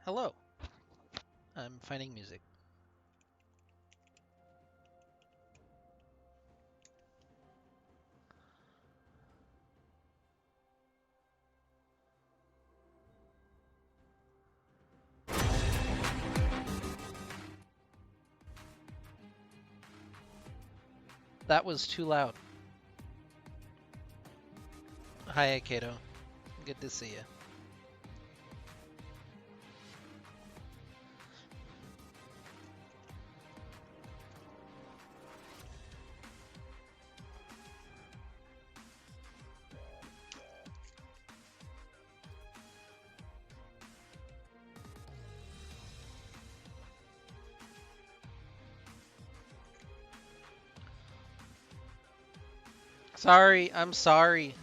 Hello. I'm finding music. That was too loud. Hi, Kato. Good to see you. Sorry, I'm sorry.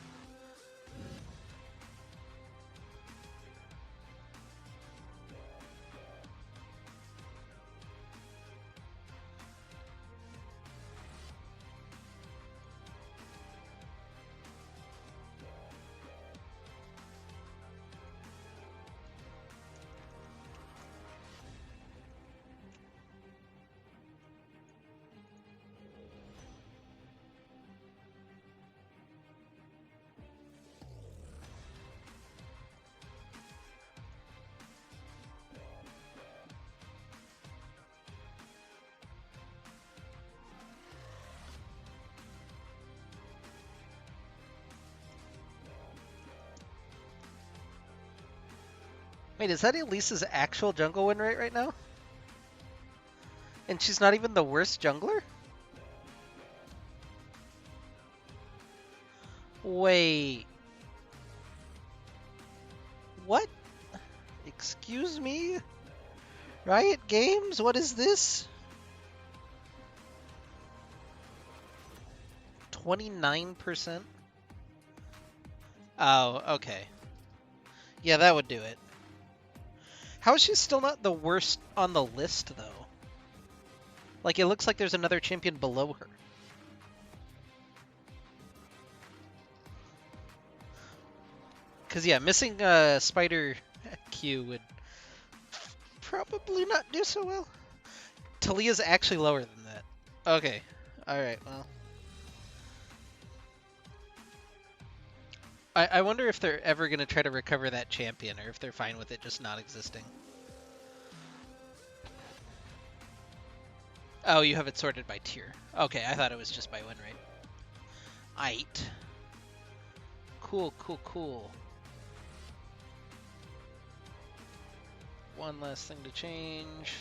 Wait, is that Elisa's actual jungle win rate right now? And she's not even the worst jungler? Wait. What? Excuse me? Riot Games? What is this? 29%? Oh, okay. Yeah, that would do it. How is she still not the worst on the list, though? Like, it looks like there's another champion below her. Because, yeah, missing Spider Q would probably not do so well. Talia's actually lower than that. Okay. Alright, well. I wonder if they're ever going to try to recover that champion, or if they're fine with it just not existing. Oh, you have it sorted by tier. Okay, I thought it was just by win rate. Aight. Cool, cool, cool. One last thing to change.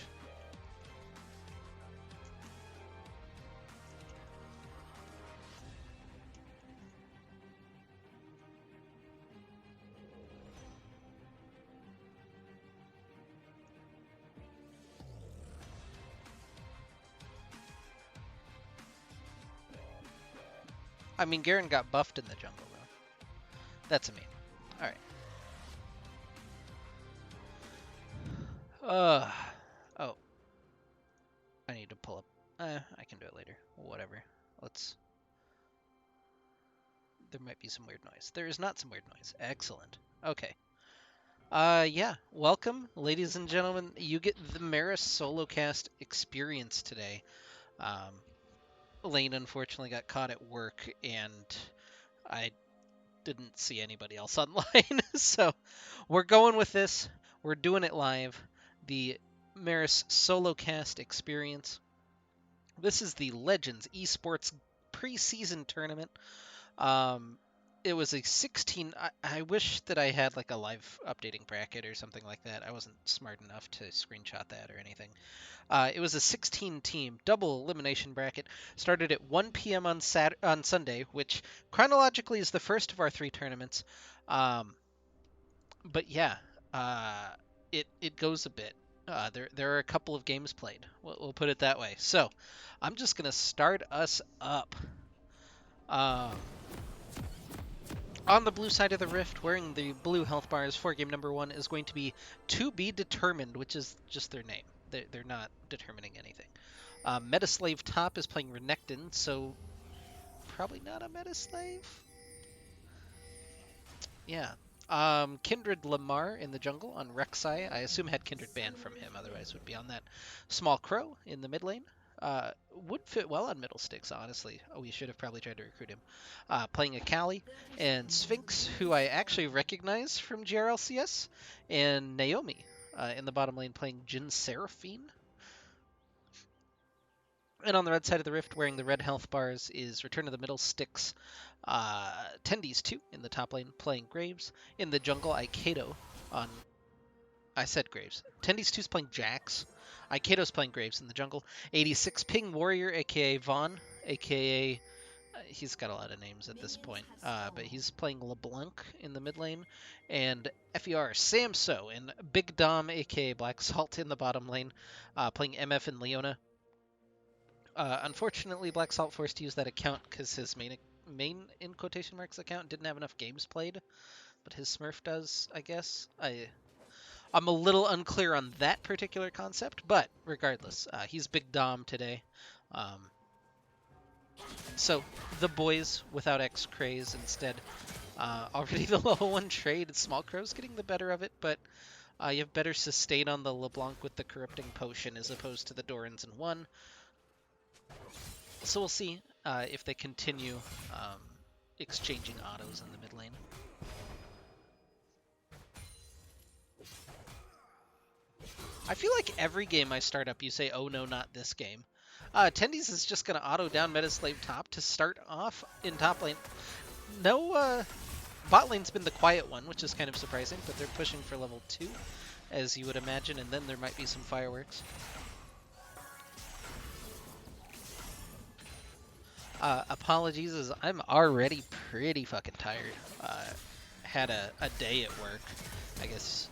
I mean, Garen got buffed in the jungle, though. That's a meme. Alright. Oh. I need to pull up. I can do it later. Whatever. Let's... There might be some weird noise. There is not some weird noise. Excellent. Okay. Yeah. Welcome, ladies and gentlemen. You get the Maris solo cast experience today. Lane unfortunately got caught at work, and I didn't see anybody else online. So we're going with this. We're doing it live. The Maris solo cast experience. This is the Legends Esports preseason tournament. It was a 16. I wish that I had like a live updating bracket or something like that. I wasn't smart enough to screenshot that or anything. It was a 16 team double elimination bracket. Started at 1 p.m. on Sunday, which chronologically is the first of our three tournaments. Um, but yeah, uh, it goes a bit. There are a couple of games played. We'll put it that way. So I'm just gonna start us up. Um, on the blue side of the rift, wearing the blue health bars for game number one is going to be To Be Determined, which is just their name. They're not determining anything. Metaslave top is playing Renekton, so probably not a Metaslave. Yeah. Kindred Lamar in the jungle on Rek'Sai. I assume had Kindred banned from him, otherwise would be on that. Small Crow in the mid lane. Would fit well on middle sticks, honestly. Oh, we should have probably tried to recruit him. Playing Akali and Sphinx, who I actually recognize from GRLCS, and Naomi in the bottom lane playing Jin Seraphine. And on the red side of the rift, wearing the red health bars, is Return to the Middle Sticks. Tendies 2 in the top lane, playing Graves. In the jungle, Aikedo on... I said Graves. Tendies 2's playing Jax. Aikedo's playing Graves in the jungle. 86 Ping Warrior, aka Vaughn, aka... he's got a lot of names at this point, but he's playing LeBlanc in the mid lane. And FER Samso and Big Dom, aka Black Salt, in the bottom lane, playing MF and Leona. Unfortunately, Black Salt forced to use that account because his main in quotation marks account didn't have enough games played, but his Smurf does, I guess. I'm a little unclear on that particular concept, but regardless, he's Big Dom today. So the boys without X Craze instead. Already the level 1 trade. Small Crow's getting the better of it, but you have better sustain on the LeBlanc with the Corrupting Potion as opposed to the Dorans in 1. So we'll see if they continue exchanging autos in the mid lane. I feel like every game I start up, you say, oh no, not this game. Tendies is just going to auto down Metaslave top to start off in top lane. No, bot lane's been the quiet one, which is kind of surprising, but they're pushing for level 2, as you would imagine, and then there might be some fireworks. Apologies, as I'm already pretty fucking tired. Had a day at work. I guess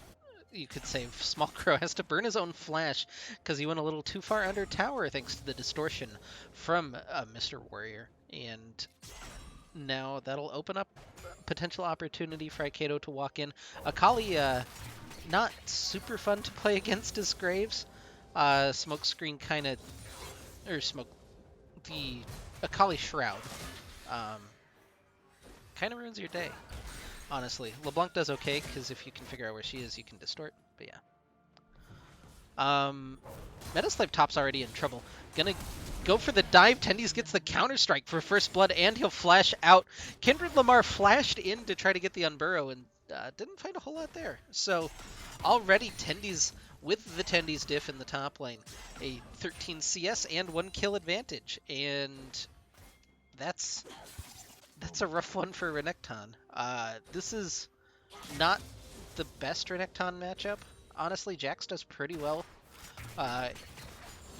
you could say Small Crow has to burn his own flash because he went a little too far under tower thanks to the distortion from Mr. Warrior. And now that'll open up potential opportunity for Aikedo to walk in. Akali, not super fun to play against as Graves. Smokescreen kind of... or smoke... the... Akali Shroud kind of ruins your day, honestly. LeBlanc does okay, because if you can figure out where she is, you can distort, but yeah. Metaslave top's already in trouble. Gonna go for the dive. Tendies gets the counter-strike for first blood, and he'll flash out. Kindred Lamar flashed in to try to get the Unburrow, and didn't find a whole lot there. So already Tendies with the Tendies diff in the top lane, a 13 CS and 1 kill advantage, and that's a rough one for Renekton. This is not the best Renekton matchup. Honestly, Jax does pretty well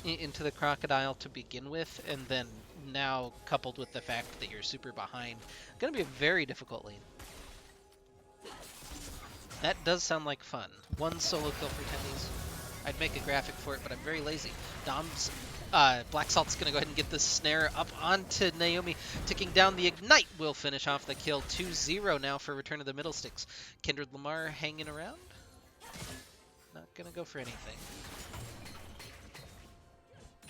into the Crocodile to begin with, and then now coupled with the fact that you're super behind, gonna be a very difficult lane. That does sound like fun. 1 solo kill for Tendies. I'd make a graphic for it, but I'm very lazy. Dom's Black Salt's going to go ahead and get the snare up onto Naomi. Ticking down the Ignite will finish off the kill. 2-0 now for Return of the Middle Sticks. Kindred Lamar hanging around. Not going to go for anything.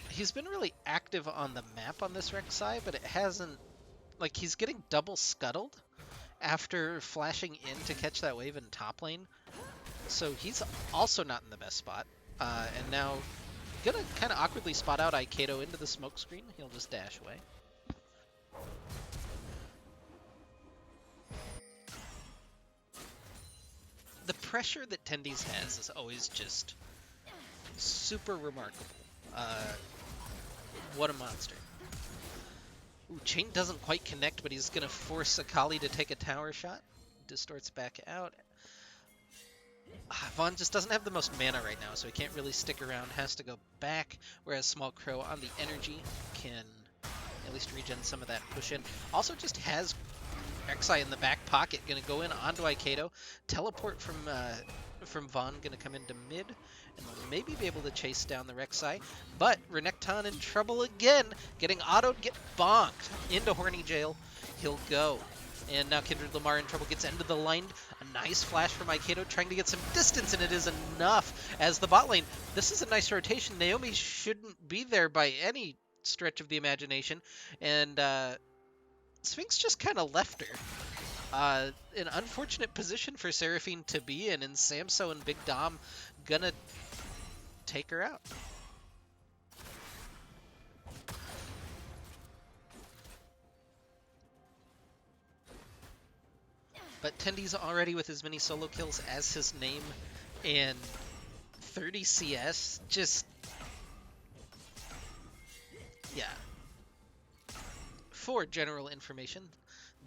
He's been really active on the map on this Rek'Sai, but it hasn't... like, he's getting double scuttled after flashing in to catch that wave in top lane. So he's also not in the best spot. And now gonna kind of awkwardly spot out Aikedo into the smoke screen. He'll just dash away. The pressure that Tendies has is always just super remarkable. What a monster. Ooh, Chain doesn't quite connect, but he's gonna force Akali to take a tower shot. Distorts back out. Vaughn just doesn't have the most mana right now, so he can't really stick around, has to go back, whereas Small Crow on the energy can at least regen some of that push in. Also just has Rek'Sai in the back pocket, gonna go in onto Aikedo, teleport from Vaughn, gonna come into mid, and maybe be able to chase down the Rek'Sai, but Renekton in trouble again, getting autoed, get bonked into Horny Jail, he'll go. And now Kindred Lamar in trouble, gets into the line. A nice flash from Aikedo, trying to get some distance, and it is enough as the bot lane. This is a nice rotation. Naomi shouldn't be there by any stretch of the imagination. And Sphinx just kind of left her. An unfortunate position for Seraphine to be in, and Samso and Big Dom gonna take her out. But Tendy's already with as many solo kills as his name, and 30 CS, just, yeah. For general information,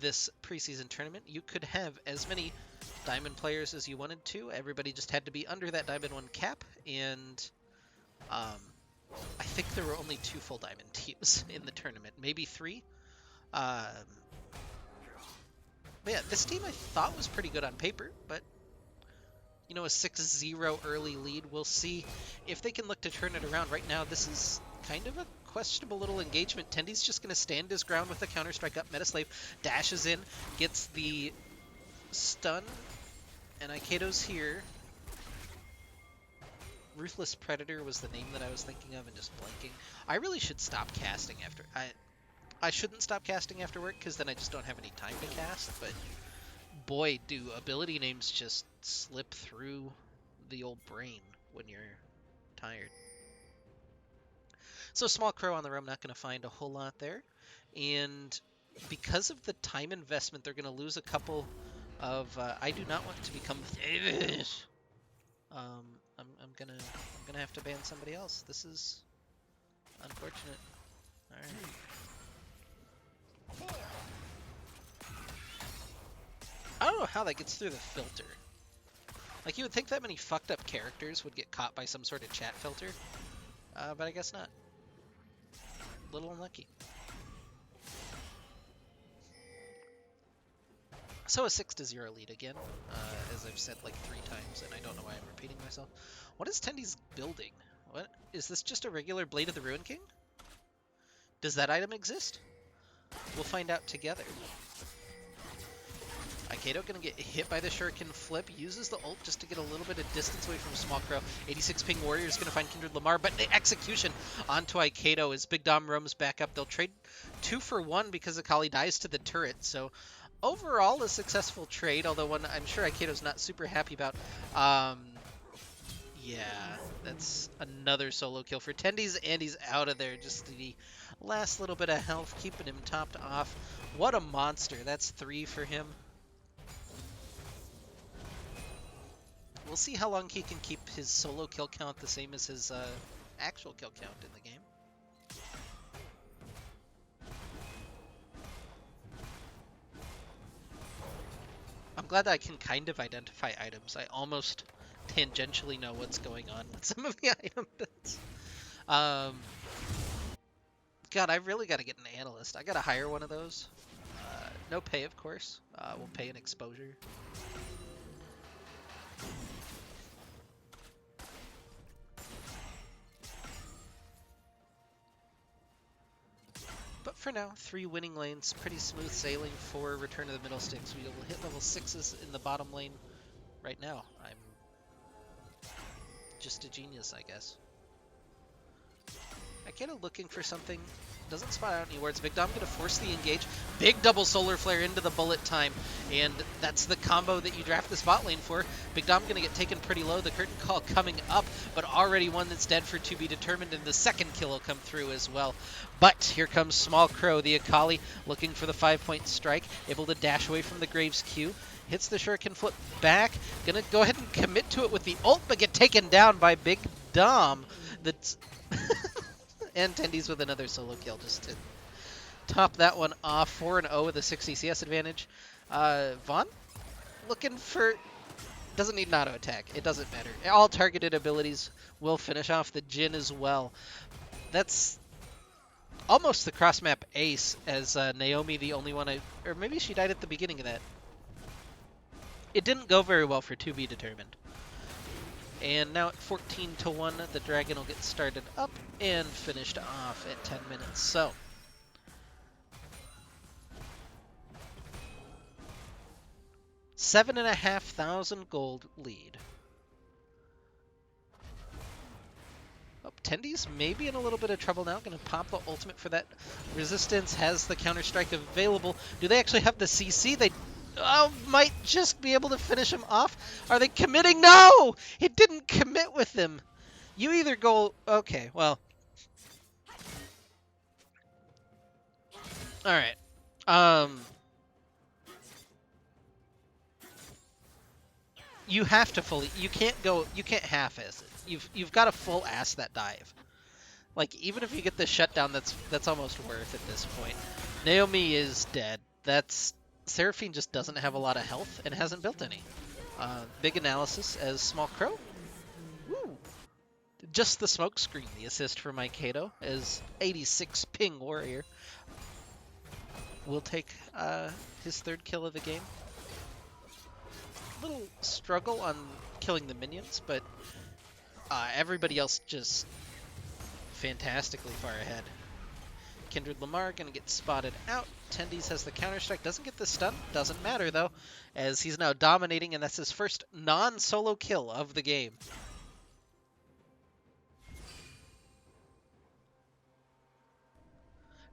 this preseason tournament, you could have as many Diamond players as you wanted to. Everybody just had to be under that Diamond 1 cap, and I think there were only 2 full Diamond teams in the tournament, maybe 3. Um, but yeah, this team I thought was pretty good on paper, but you know, a 6-0 early lead. We'll see if they can look to turn it around. Right now, this is kind of a questionable little engagement. Tendy's just going to stand his ground with the counter-strike up. Metaslave dashes in, gets the stun, and Aikedo's here. Ruthless Predator was the name that I was thinking of and just blanking. I really should stop casting after... I shouldn't stop casting after work because then I just don't have any time to cast, but boy, do ability names just slip through the old brain when you're tired. So Small Crow on the roam, not going to find a whole lot there. And because of the time investment, they're going to lose a couple of... I do not want to become famous. I'm gonna have to ban somebody else. This is unfortunate. All right. I don't know how that gets through the filter. Like, you would think that many fucked up characters would get caught by some sort of chat filter, but I guess not. Little unlucky. So a 6-0 lead again, as I've said like 3 times, and I don't know why I'm repeating myself. What is Tendy's building? What is this? Just a regular Blade of the Ruin King? Does that item exist? We'll find out together. Aikedo gonna get hit by the Shuriken flip, uses the ult just to get a little bit of distance away from Small Crow. 86 ping Warrior is gonna find Kindred Lamar, but the execution onto Aikedo as Big Dom roams back up. They'll trade 2 for 1 because Akali dies to the turret, so overall a successful trade, although one I'm sure Aikedo's not super happy about. Yeah, that's another solo kill for Tendy's, and he's out of there. Just the last little bit of health, keeping him topped off. What a monster. That's 3 for him. We'll see how long he can keep his solo kill count the same as his actual kill count in the game. I'm glad that I can kind of identify items. I almost tangentially know what's going on with some of the items. God, I really got to get an analyst. I got to hire one of those. No pay, of course. We'll pay an exposure. But for now, 3 winning lanes, pretty smooth sailing for Return to the Middle Sticks. We will hit level 6s in the bottom lane right now. I'm just a genius, I guess. Aikedo looking for something. Doesn't spot out any wards. Big Dom gonna force the engage. Big double solar flare into the bullet time. And that's the combo that you draft the spot lane for. Big Dom gonna get taken pretty low. The curtain call coming up, but already one that's dead for to be determined, and the second kill will come through as well. But here comes Small Crow, the Akali, looking for the 5-point strike, able to dash away from the Graves Q. Hits the Shuriken flip back. Gonna go ahead and commit to it with the ult, but get taken down by Big Dom. That's and Tendy's with another solo kill just to top that one off. 4-0 with a 60 CS advantage. Vaughn looking for... Doesn't need an auto attack. It doesn't matter. All targeted abilities will finish off the Jhin as well. That's almost the cross-map ace, as Naomi the only one or maybe she died at the beginning of that. It didn't go very well for to be determined. And now at 14-1, the Dragon will get started up and finished off at 10 minutes. So, $7,500 gold lead. Oh, Tendy's maybe in a little bit of trouble now. Going to pop the ultimate for that resistance. Has the counter strike available. Do they actually have the CC? They Might just be able to finish him off. Are they committing? No! It didn't commit with him. You either go... Okay, well... Alright. You have to fully... You can't go... You can't half-ass it. You've got to full-ass that dive. Like, even if you get the shutdown, that's almost worth at this point. Naomi is dead. That's... Seraphine just doesn't have a lot of health and hasn't built any. Big analysis as Small Crow. Woo! Just the smoke screen, the assist for Mike Kato as 86 ping warrior will take his third kill of the game. Little struggle on killing the minions, but everybody else just fantastically far ahead. Kindred Lamar gonna get spotted out. Tendies has the counter-strike, doesn't get the stun, doesn't matter though, as he's now dominating, and that's his first non-solo kill of the game.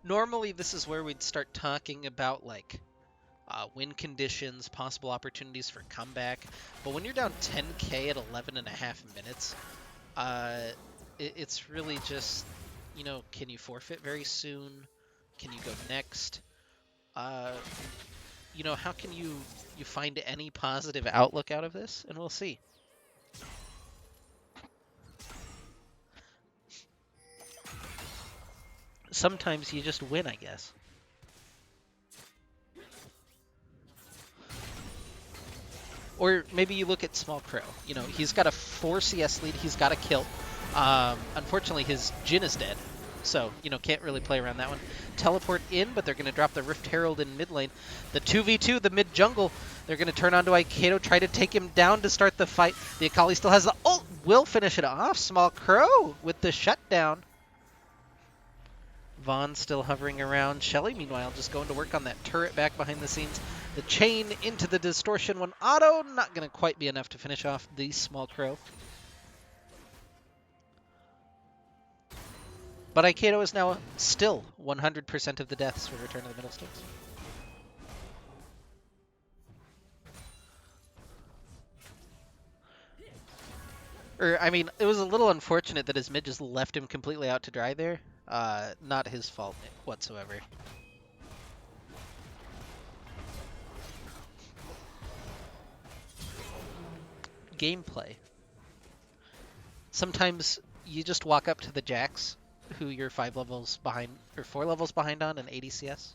Normally this is where we'd start talking about like win conditions, possible opportunities for comeback, but when you're down 10k at 11.5 minutes, it's really just, you know, can you forfeit very soon? Can you go next? You know, how can you find any positive outlook out of this? And we'll see. Sometimes you just win, I guess. Or maybe you look at Small Crow. You know, he's got a 4 CS lead. He's got a kill. Unfortunately, his Jhin is dead. So, you know, can't really play around that one. Teleport in, but they're going to drop the Rift Herald in mid lane. The 2v2, the mid jungle, they're going to turn onto Aiketo, try to take him down to start the fight. The Akali still has the ult. Will finish it off. Small Crow with the shutdown. Vaughn still hovering around. Shelly, meanwhile, just going to work on that turret back behind the scenes. The chain into the distortion one. Auto, not going to quite be enough to finish off the Small Crow. But Aiketo is now still 100% of the deaths for Return to the Middle Sticks. I mean, it was a little unfortunate that his mid just left him completely out to dry there. Not his fault whatsoever. Gameplay. Sometimes you just walk up to the Jax, who you're 5 levels behind, or 4 levels behind on in 80 CS.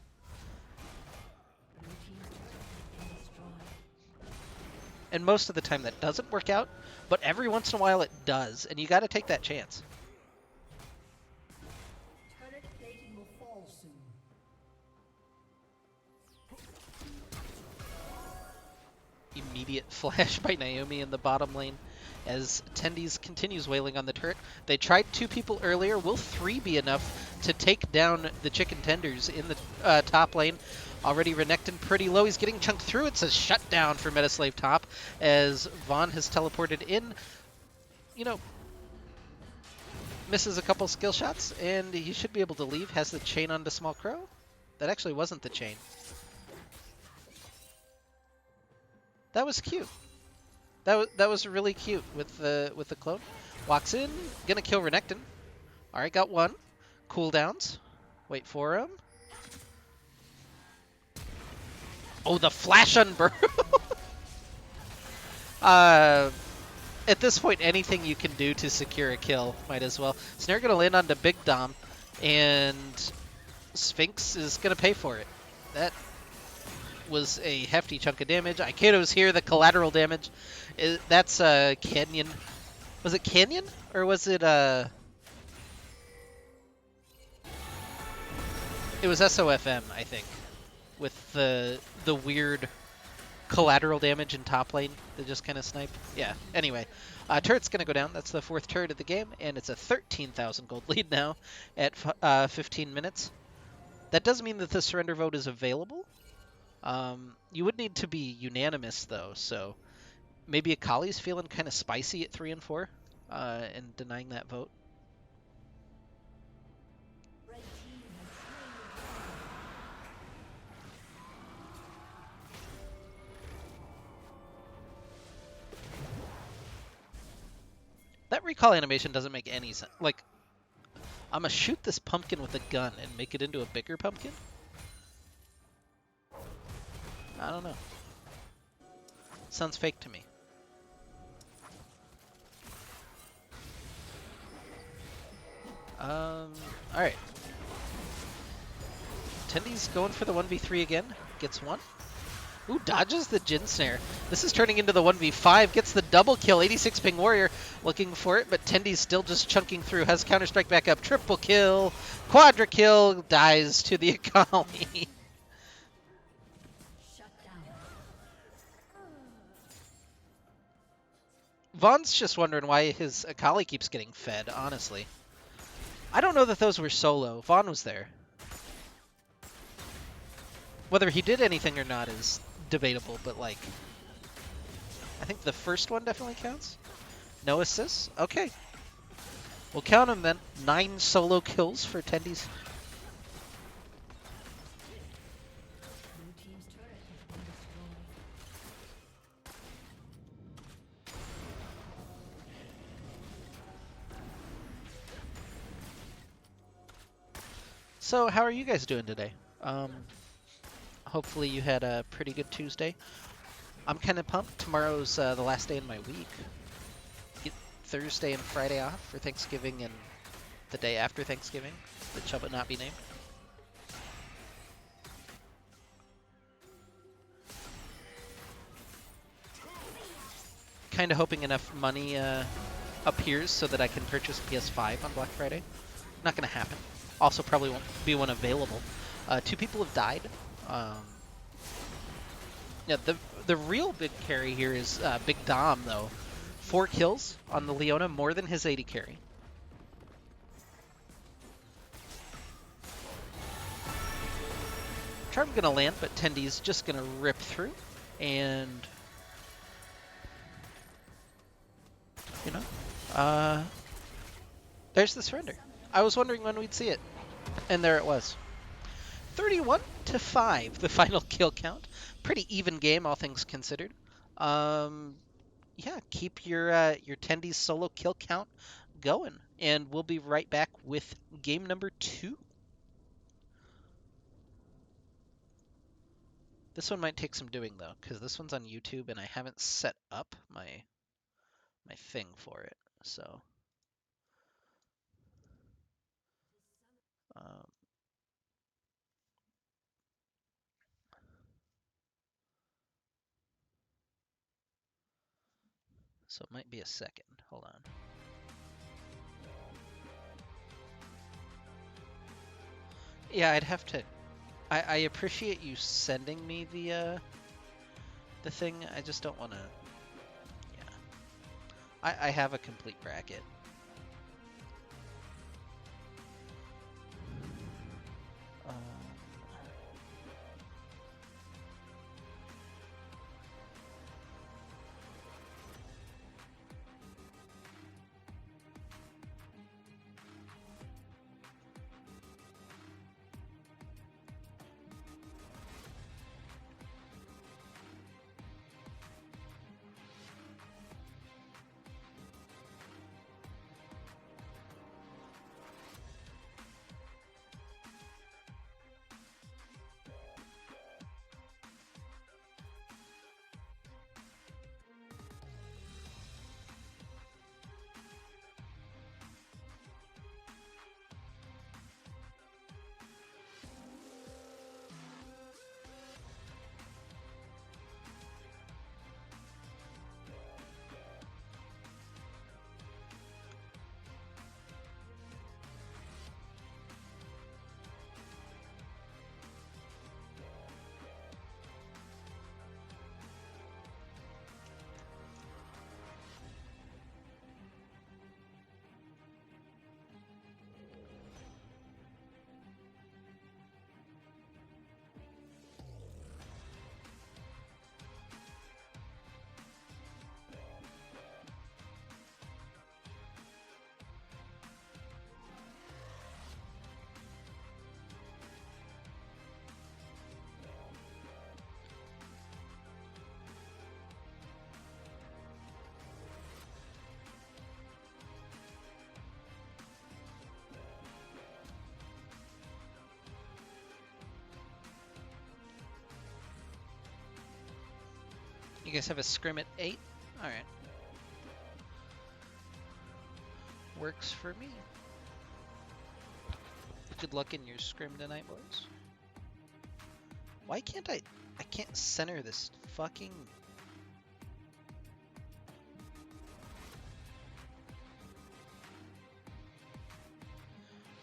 And most of the time that doesn't work out, but every once in a while it does, and you gotta take that chance. Immediate flash by Naomi in the bottom lane as Tendies continues wailing on the turret. They tried 2 people earlier. Will 3 be enough to take down the chicken tenders in the top lane? Already Renekton pretty low. He's getting chunked through. It's a shutdown for Metaslave top as Vaughn has teleported in. You know, misses a couple skill shots, and he should be able to leave. Has the chain onto Small Crow. That actually wasn't the chain. That was cute. That was really cute with the clone. Walks in, gonna kill Renekton. All right, got one. Cooldowns. Wait for him. Oh, the flash unburrow. At this point, anything you can do to secure a kill, might as well. Snare gonna land onto Big Dom, and Sphinx is gonna pay for it. That was a hefty chunk of damage. Aiketo's here, the collateral damage. That's Canyon. Was it Canyon? Or was it It was SOFM, I think. With the weird collateral damage in top lane that just kind of snipe. Yeah, anyway. Turret's going to go down. That's the 4th turret of the game, and it's a 13,000 gold lead now at 15 minutes. That does mean that the surrender vote is available. You would need to be unanimous, though, so maybe Akali's feeling kind of spicy at 3 and 4 and denying that vote. That recall animation doesn't make any sense. Like, I'm gonna shoot this pumpkin with a gun and make it into a bigger pumpkin? I don't know. Sounds fake to me. Alright. Tendy's going for the 1v3 again. Gets one. Ooh, dodges the Jin Snare. This is turning into the 1v5. Gets the double kill. 86 ping warrior looking for it, but Tendy's still just chunking through. Has Counter-Strike back up. Triple kill. Quadra kill. Dies to the Akali. Vaughn's just wondering why his Akali keeps getting fed, honestly. I don't know that those were solo. Vaughn was there. Whether he did anything or not is debatable, but like, I think the first one definitely counts. No assists? Okay. We'll count him then. 9 solo kills for Tendy's. So, how are you guys doing today? Hopefully you had a pretty good Tuesday. I'm kind of pumped. Tomorrow's the last day in my week. Get Thursday and Friday off for Thanksgiving and the day after Thanksgiving, that shall but not be named. Kind of hoping enough money appears so that I can purchase a PS5 on Black Friday. Not going to happen. Also probably won't be one available. 2 people have died. Yeah, the real big carry here is Big Dom, though. 4 kills on the Leona, more than his 80 carry. Charm gonna land, but Tendy's just gonna rip through, and you know, there's the surrender. I was wondering when we'd see it, and there it was. 31-5, the final kill count. Pretty even game, all things considered. Yeah, keep your Tendy's solo kill count going, and we'll be right back with game number 2. This one might take some doing though, because this one's on YouTube and I haven't set up my thing for it. So, um, so it might be a second. Hold on. Yeah, I'd have to. I appreciate you sending me the thing. I just don't want to. Yeah, I have a complete bracket. You guys have a scrim at 8? Alright. Works for me. Good luck in your scrim tonight, boys. Why can't I can't center this fucking...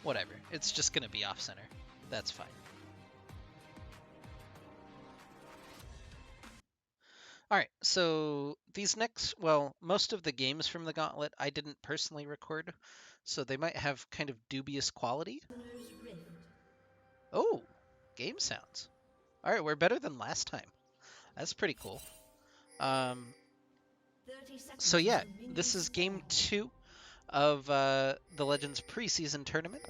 Whatever. It's just gonna be off center. That's fine. Alright, so these next, well, most of the games from the Gauntlet I didn't personally record, so they might have kind of dubious quality. Oh, game sounds. Alright, we're better than last time. That's pretty cool. So yeah, this is game 2 of the Legends preseason tournament.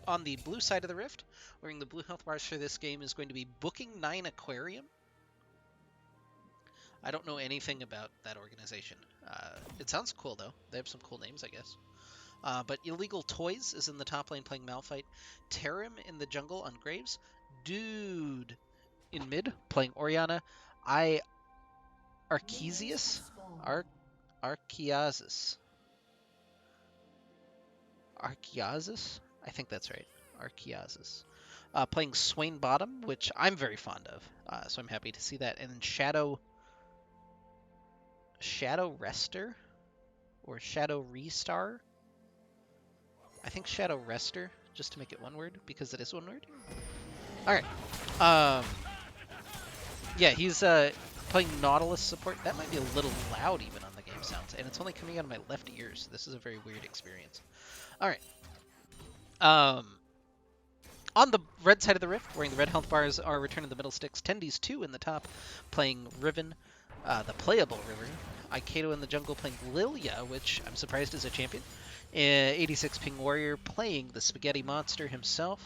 On the blue side of the rift, wearing the blue health bars for this game is going to be Booking 9 Aquarium. I don't know anything about that organization. It sounds cool though. They have some cool names, I guess. But Illegal Toys is in the top lane playing Malphite. Tarim in the jungle on Graves. Dude in mid playing Orianna. Arcezius? Arceazis. Arceazis? I think that's right. Arceazis. Playing Swain bottom, which I'm very fond of. So I'm happy to see that. And Shadow Rester? Or Shadow Restar? I think Shadow Rester, just to make it one word, because it is one word. Alright. Yeah, he's playing Nautilus support. That might be a little loud even on the game sounds, and it's only coming out of my left ear, so this is a very weird experience. Alright. On the red side of the rift, wearing the red health bars, are Return of the Middle Sticks. Tendies 2 in the top, playing Riven, the playable Riven. Aikato in the jungle playing Lilia, which I'm surprised is a champion. 86 Ping Warrior playing the Spaghetti Monster himself.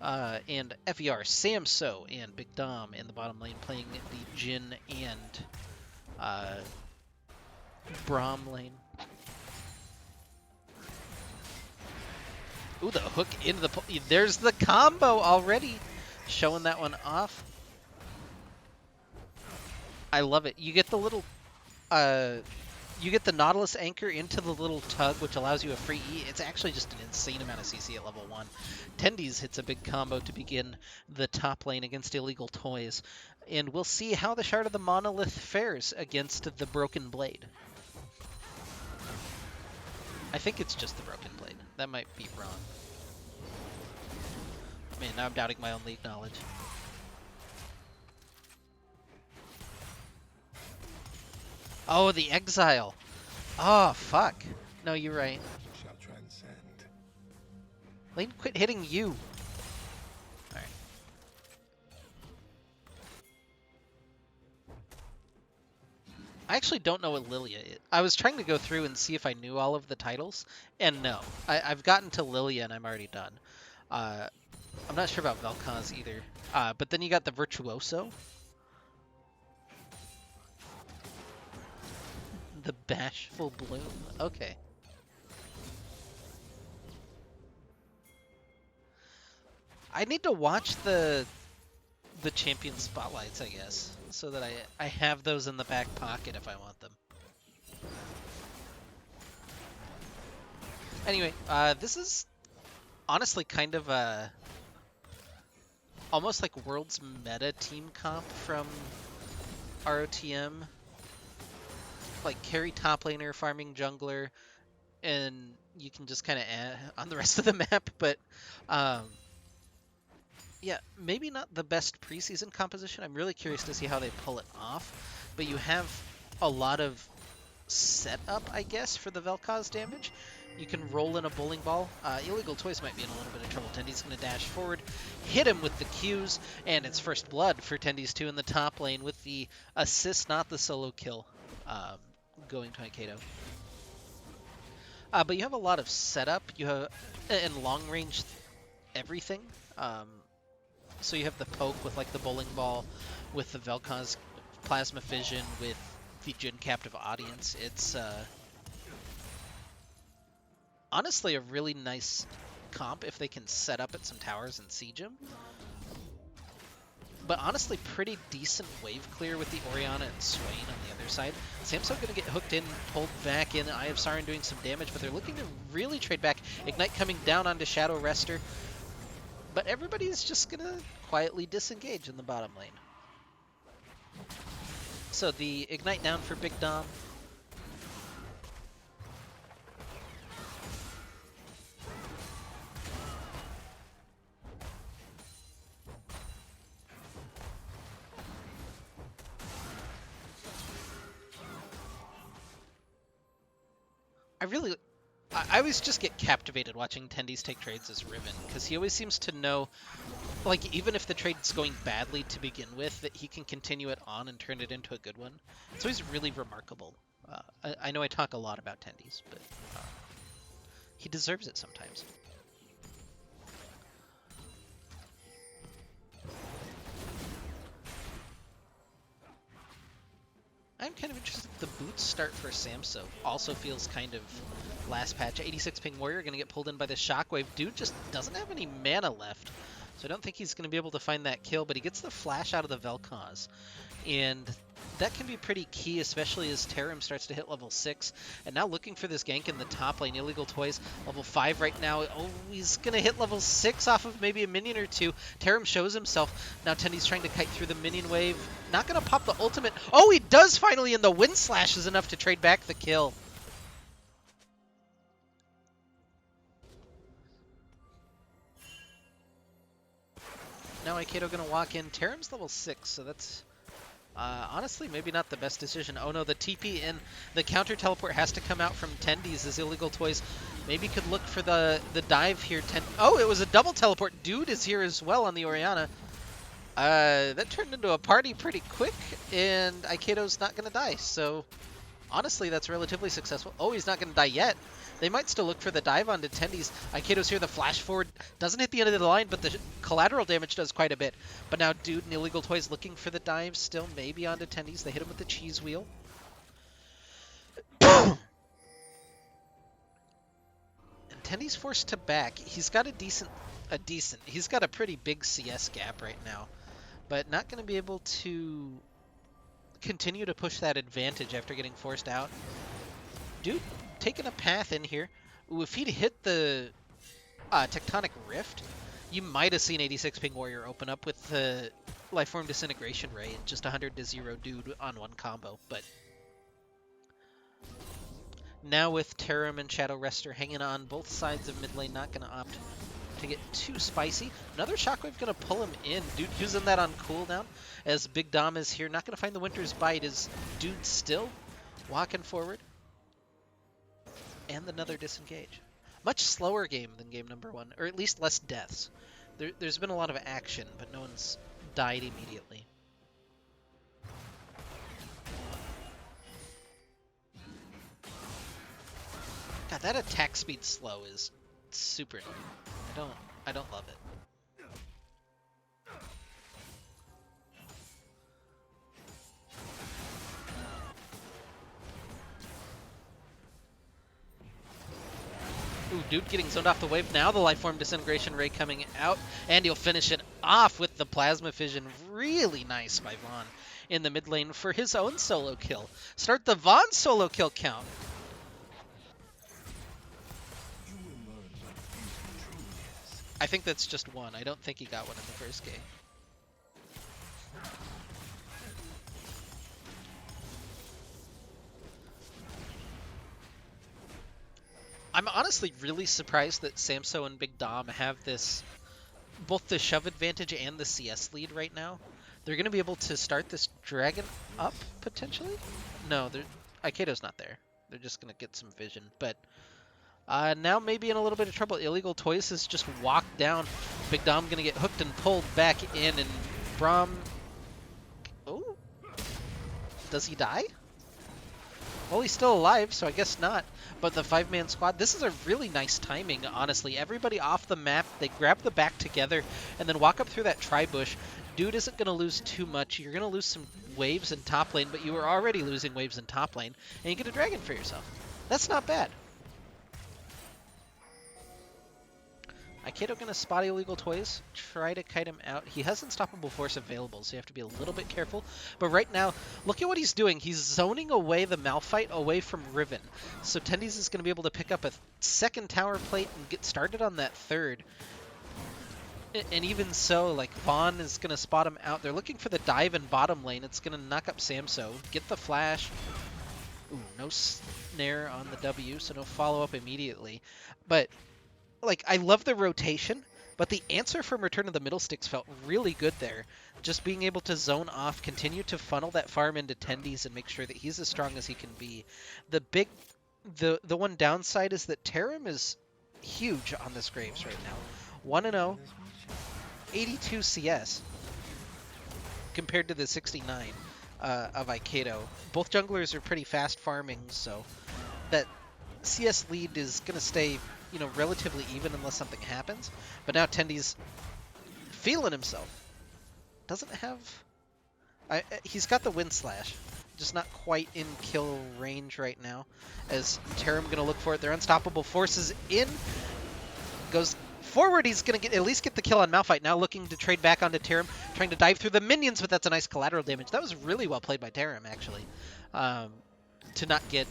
And FER, Samso, and Big Dom in the bottom lane playing the Jhin and Braum lane. Ooh, the hook into the... There's the combo already! Showing that one off. I love it. You get the little... you get the Nautilus anchor into the little tug, which allows you a free E. It's actually just an insane amount of CC at level 1. Tendies hits a big combo to begin the top lane against Illegal Toys. And we'll see how the Shard of the Monolith fares against the Broken Blade. I think it's just the Broken Blade. That might be wrong. Man, now I'm doubting my own league knowledge. Oh, the Exile. Oh, fuck. No, you're right. Lane, quit hitting you. Alright. I actually don't know what Lilia is. I was trying to go through and see if I knew all of the titles, and no. I've gotten to Lilia and I'm already done. I'm not sure about Vel'Koz either. But then you got the Virtuoso. The Bashful Bloom. Okay. I need to watch the champion spotlights, I guess, so that I have those in the back pocket if I want them. Anyway, this is honestly kind of a almost like World's meta team comp from ROTM. Like carry top laner, farming jungler, and you can just kind of add on the rest of the map, but yeah, maybe not the best preseason composition. I'm really curious to see how they pull it off, but you have a lot of setup, I guess, for the Vel'Koz damage. You can roll in a bowling ball. Illegal Toys might be in a little bit of trouble. Tendi's going to dash forward, hit him with the Qs, and it's first blood for Tendi's 2 in the top lane with the assist, not the solo kill, going to Aikato. But you have a lot of setup. You have and long range everything. So you have the poke with like the bowling ball, with the Vel'Koz plasma fission, with the Jhin captive audience. It's honestly a really nice comp if they can set up at some towers and siege him. But honestly, pretty decent wave clear with the Orianna and Swain on the other side. Samso going to get hooked in, pulled back in. Eye of Siren doing some damage, but they're looking to really trade back. Ignite coming down onto Shadow Rester. But everybody's just going to quietly disengage in the bottom lane. So the Ignite down for Big Dom. I always just get captivated watching Tendies take trades as Riven, because he always seems to know, like, even if the trade's going badly to begin with, that he can continue it on and turn it into a good one. It's always really remarkable. I know I talk a lot about Tendies, but he deserves it sometimes. I'm kind of interested. The boots start for Samso also feels kind of last patch. 86 ping warrior going to get pulled in by the shockwave. Dude just doesn't have any mana left, so I don't think he's going to be able to find that kill, but he gets the flash out of the Vel'Koz, and that can be pretty key, especially as Tarim starts to hit level 6. And now looking for this gank in the top lane. Illegal Toys, level 5 right now. Oh, he's going to hit level 6 off of maybe a minion or two. Tarim shows himself. Now Tendi's trying to kite through the minion wave. Not going to pop the ultimate. Oh, he does finally, and the wind slash is enough to trade back the kill. Now Aikedo going to walk in. Tarim's level 6, so that's... honestly, maybe not the best decision. Oh no, the TP and the counter teleport has to come out from Tendies as Illegal Toys maybe could look for the dive here. Oh, it was a double teleport. Dude is here as well on the Orianna. That turned into a party pretty quick, and Aikedo's not going to die. So honestly, that's relatively successful. Oh, he's not going to die yet. They might still look for the dive onto Tendies. Aikedo's here, the flash forward doesn't hit the end of the line, but the collateral damage does quite a bit. But now Dude and Illegal Toys looking for the dive still, maybe onto Tendies. They hit him with the cheese wheel. And Tendies forced to back. He's got he's got a pretty big CS gap right now, but not going to be able to continue to push that advantage after getting forced out. Dude taking a path in here. Ooh, if he'd hit the Tectonic Rift, you might have seen 86 Ping Warrior open up with the Lifeform Disintegration Ray and just 100 to 0 Dude on one combo. But now with Tarim and Shadow Rester hanging on both sides of mid lane, not going to opt to get too spicy. Another Shockwave going to pull him in. Dude using that on cooldown as Big Dom is here. Not going to find the Winter's Bite. Is Dude still walking forward? And another disengage. Much slower game than game number 1, or at least less deaths. There's been a lot of action, but no one's died immediately. God, that attack speed slow is super annoying. I don't love it. Ooh, Dude getting zoned off the wave. Now the Lifeform Disintegration Ray coming out, and he'll finish it off with the Plasma Fission. Really nice by Vaughn in the mid lane for his own solo kill. Start the Vaughn solo kill count. I think that's just one. I don't think he got one in the first game. I'm honestly really surprised that Samso and Big Dom have this, both the shove advantage and the CS lead right now. They're going to be able to start this dragon up, potentially? No, Aikedo's not there. They're just going to get some vision. But now maybe in a little bit of trouble. Illegal Toys has just walked down. Big Dom going to get hooked and pulled back in, and Braum... Oh? Does he die? Well, he's still alive, so I guess not. But the 5-man squad, this is a really nice timing, honestly. Everybody off the map, they grab the back together, and then walk up through that tri-bush. Dude isn't going to lose too much. You're going to lose some waves in top lane, but you were already losing waves in top lane, and you get a dragon for yourself. That's not bad. Aikido gonna spot illegal toys, try to kite him out. He has Unstoppable Force available, so you have to be a little bit careful. But right now, look at what he's doing. He's zoning away the Malphite away from Riven. So Tendies is gonna be able to pick up a second tower plate and get started on that third. And even so, like, Vaughn is going to spot him out. They're looking for the dive in bottom lane. It's going to knock up Samso. Get the flash. Ooh, no snare on the W, so no follow-up immediately. But, like, I love the rotation, but the answer from Return of the Middle Sticks felt really good there. Just being able to zone off, continue to funnel that farm into Tendies and make sure that he's as strong as he can be. The one downside is that Tarim is huge on this Graves right now. 1-0. 82 CS compared to the 69 of Aikido. Both junglers are pretty fast farming, so that CS lead is going to stay, you know, relatively even unless something happens. But now Tendi's feeling himself. Doesn't have... he's got the Wind Slash, just not quite in kill range right now. As Tarim going to look for it. Their Unstoppable Forces in. Goes forward, he's going to at least get the kill on Malphite. Now looking to trade back onto Tarim, trying to dive through the minions, but that's a nice collateral damage. That was really well played by Tarim, actually. To not get,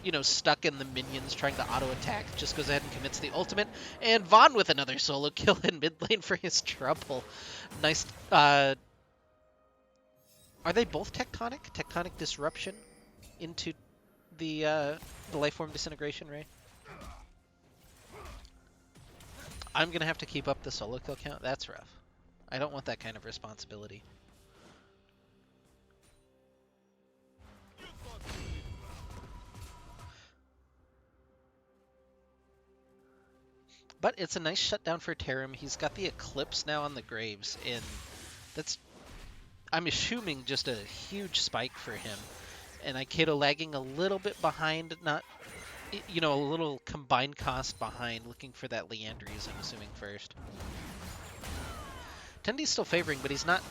you know, stuck in the minions trying to auto-attack. Just goes ahead and commits the ultimate. And Vaughn with another solo kill in mid lane for his trouble. Nice. Are they both Tectonic? Tectonic Disruption into the Lifeform Disintegration, right? I'm going to have to keep up the solo kill count. That's rough. I don't want that kind of responsibility. But it's a nice shutdown for Tarim. He's got the Eclipse now on the Graves, and that's, I'm assuming, just a huge spike for him. And Aikido lagging a little bit behind, not... you know, a little combined cost behind, looking for that Leandries, I'm assuming, first. Tendi's still favoring, but he's not...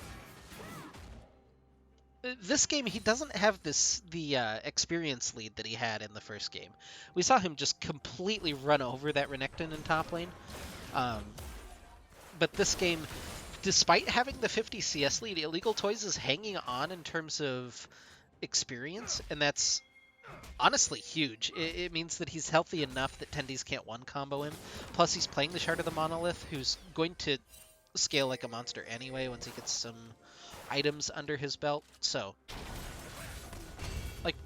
This game, he doesn't have the experience lead that he had in the first game. We saw him just completely run over that Renekton in top lane. But this game, despite having the 50 CS lead, Illegal Toys is hanging on in terms of experience, and that's honestly huge. It means that he's healthy enough that Tendies can't one-combo him. Plus, he's playing the Shard of the Monolith, who's going to scale like a monster anyway once he gets some items under his belt. So, like,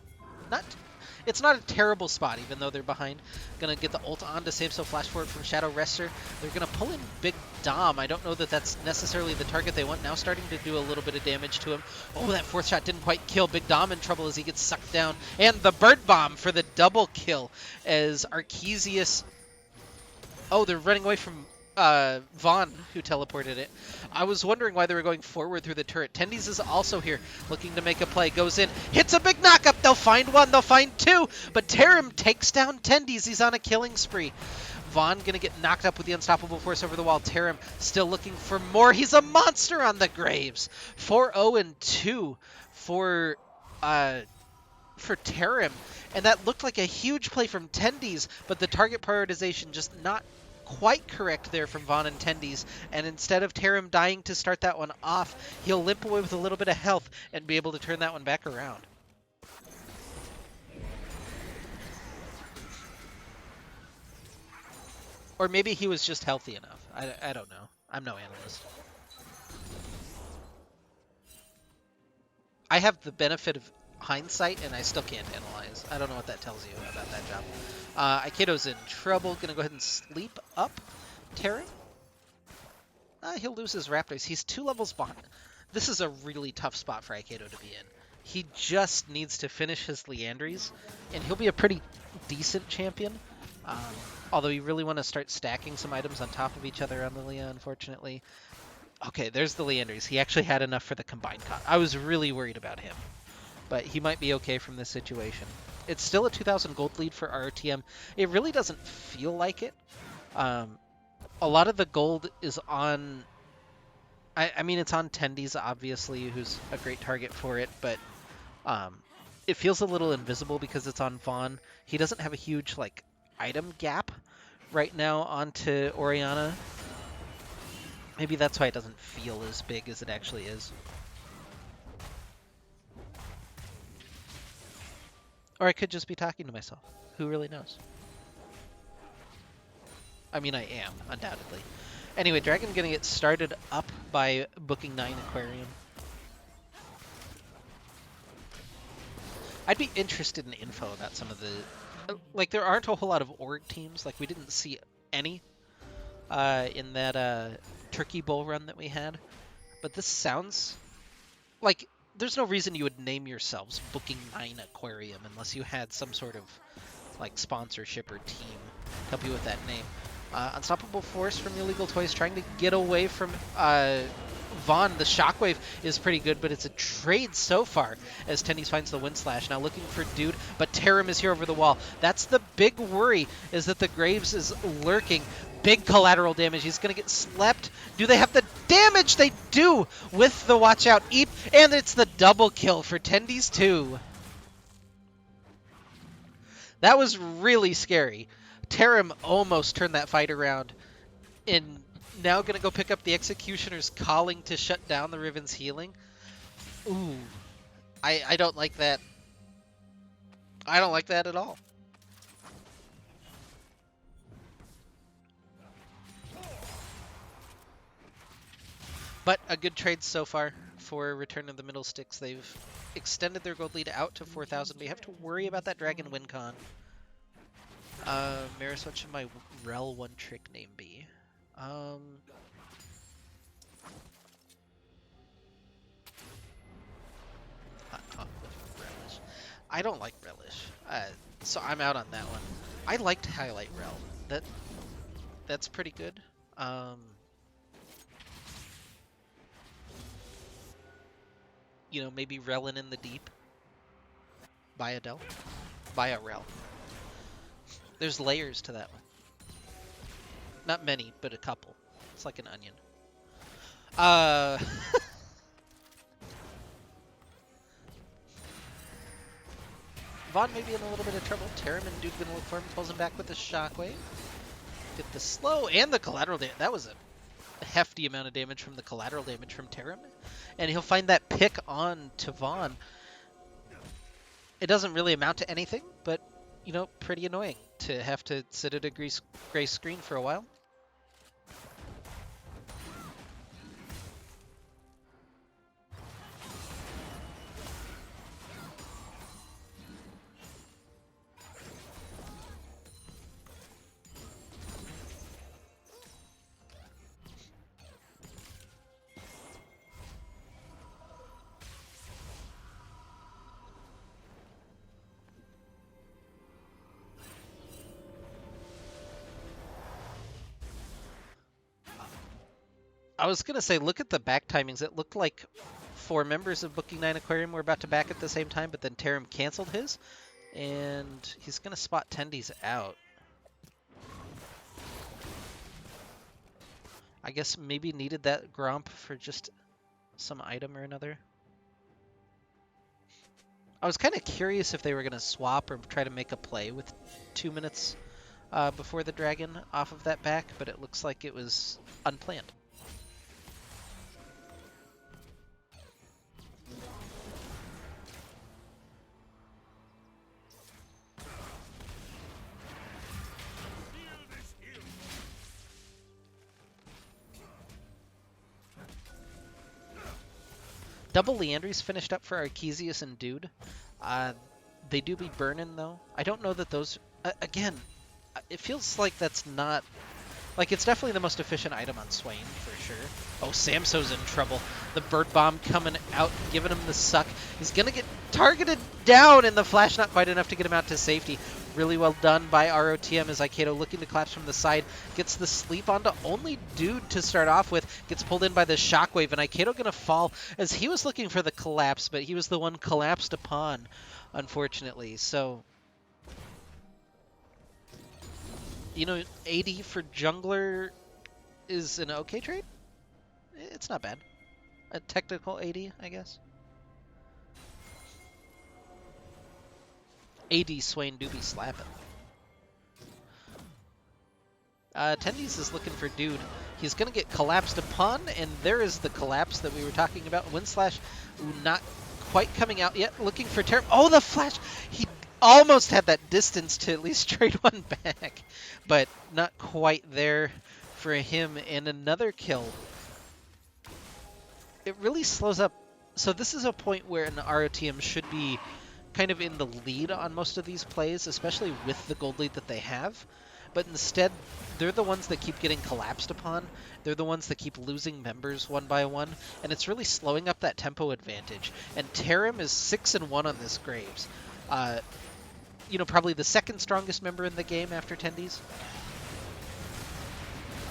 it's not a terrible spot, even though they're behind. Gonna get the ult on to Samso, flash forward from Shadow Wrestler. They're gonna pull in Big Dom. I don't know that that's necessarily the target they want. Now starting to do a little bit of damage to him. Oh, that fourth shot didn't quite kill. Big Dom in trouble as he gets sucked down. And the Bird Bomb for the double kill as Arcezius... Oh, they're running away from Vaughn, who teleported it. I was wondering why they were going forward through the turret. Tendies is also here, looking to make a play. Goes in, hits a big knockup. They'll find one, they'll find two, but Tarim takes down Tendies. He's on a killing spree. Vaughn gonna get knocked up with the Unstoppable Force over the wall. Tarim still looking for more. He's a monster on the Graves. 4-0-2 for Tarim, and that looked like a huge play from Tendies, but the target prioritization just not quite correct there from Vaughn and Tendies, and instead of Tarim dying to start that one off, he'll limp away with a little bit of health and be able to turn that one back around. Or maybe he was just healthy enough. I don't know. I'm no analyst. I have the benefit of hindsight, and I still can't analyze. I don't know what that tells you about that job. Aikido's in trouble. Gonna go ahead and sleep up Tarim. He'll lose his Raptors. He's 2 levels behind. This is a really tough spot for Aikido to be in. He just needs to finish his Leandries, and he'll be a pretty decent champion. Although you really want to start stacking some items on top of each other on Lilia, unfortunately. Okay, there's the Leandries. He actually had enough for the combined cost. I was really worried about him, but he might be okay from this situation. It's still a 2,000 gold lead for RTM. It really doesn't feel like it. A lot of the gold is on... I mean, it's on Tendies, obviously, who's a great target for it, but it feels a little invisible because it's on Vaughn. He doesn't have a huge, like, item gap, right now onto Oriana. Maybe that's why it doesn't feel as big as it actually is. Or I could just be talking to myself. Who really knows? I mean, I am, undoubtedly. Anyway, Dragon gonna get started up by booking 9 Aquarium. I'd be interested in info about some of the... Like, there aren't a whole lot of org teams. Like, we didn't see any in that Turkey Bowl run that we had. But this sounds like there's no reason you would name yourselves Booking 9 Aquarium unless you had some sort of like sponsorship or team to help you with that name. Unstoppable Force from Illegal Toys trying to get away from Vaughn. The Shockwave is pretty good, but it's a trade so far as Tendies finds the Wind Slash. Now looking for Dude, but Tarim is here over the wall. That's the big worry, is that the Graves is lurking. Big collateral damage. He's going to get slept. Do they have the damage? They do with the Watch Out Eep, and it's the double kill for Tendies 2. That was really scary. Tarim almost turned that fight around, and now going to go pick up the Executioner's Calling to shut down the Riven's healing. Ooh, I don't like that. I don't like that at all. But a good trade so far for Return of the Middle Sticks. They've extended their gold lead out to 4,000. We have to worry about that Dragon win con. Maris, what should my Rel one trick name be? Relish. I don't like Relish, so I'm out on that one. I liked Highlight Rel. That's pretty good. You know, maybe Relin in the Deep. By Adele. By a Rel. There's layers to that one. Not many, but a couple. It's like an onion. Vaughn may be in a little bit of trouble. Tarim and Dude gonna look for him, pulls him back with the Shockwave. Get the slow and the collateral damage. That was a hefty amount of damage from the collateral damage from Tarim. And he'll find that pick on to Vaughn. It doesn't really amount to anything, but, you know, pretty annoying to have to sit at a gray screen for a while. I was going to say, look at the back timings. It looked like 4 members of Booking 9 Aquarium were about to back at the same time, but then Tarim canceled his, and he's going to spot Tendies out. I guess maybe needed that Gromp for just some item or another. I was kind of curious if they were going to swap or try to make a play with 2 minutes before the Dragon off of that back, but it looks like it was unplanned. Double Leandry's finished up for Arcezius and Dude. They do be burning, though. I don't know that those... again, it feels like that's not... Like, it's definitely the most efficient item on Swain, for sure. Oh, Samso's in trouble. The Bird Bomb coming out, giving him the suck. He's going to get targeted down, and the Flash not quite enough to get him out to safety. Really well done by ROTM as Aikido looking to collapse from the side. Gets the sleep onto only Dude to start off with. Gets pulled in by the Shockwave, and Aikido going to fall as he was looking for the collapse, but he was the one collapsed upon, unfortunately. So, you know, AD for jungler is an okay trade. It's not bad. A technical AD, I guess. AD Swain do be slapping. Tendies is looking for Dude. He's going to get collapsed upon, and there is the collapse that we were talking about. Wind Slash not quite coming out yet, looking for Terra. Oh, the flash! He almost had that distance to at least trade one back, but not quite there for him, and another kill. It really slows up. So this is a point where an ROTM should be kind of in the lead on most of these plays, especially with the gold lead that they have. But instead, they're the ones that keep getting collapsed upon. They're the ones that keep losing members one by one, and it's really slowing up that tempo advantage. And Tarim is 6-1 on this Graves. You know, probably the second strongest member in the game after Tendies.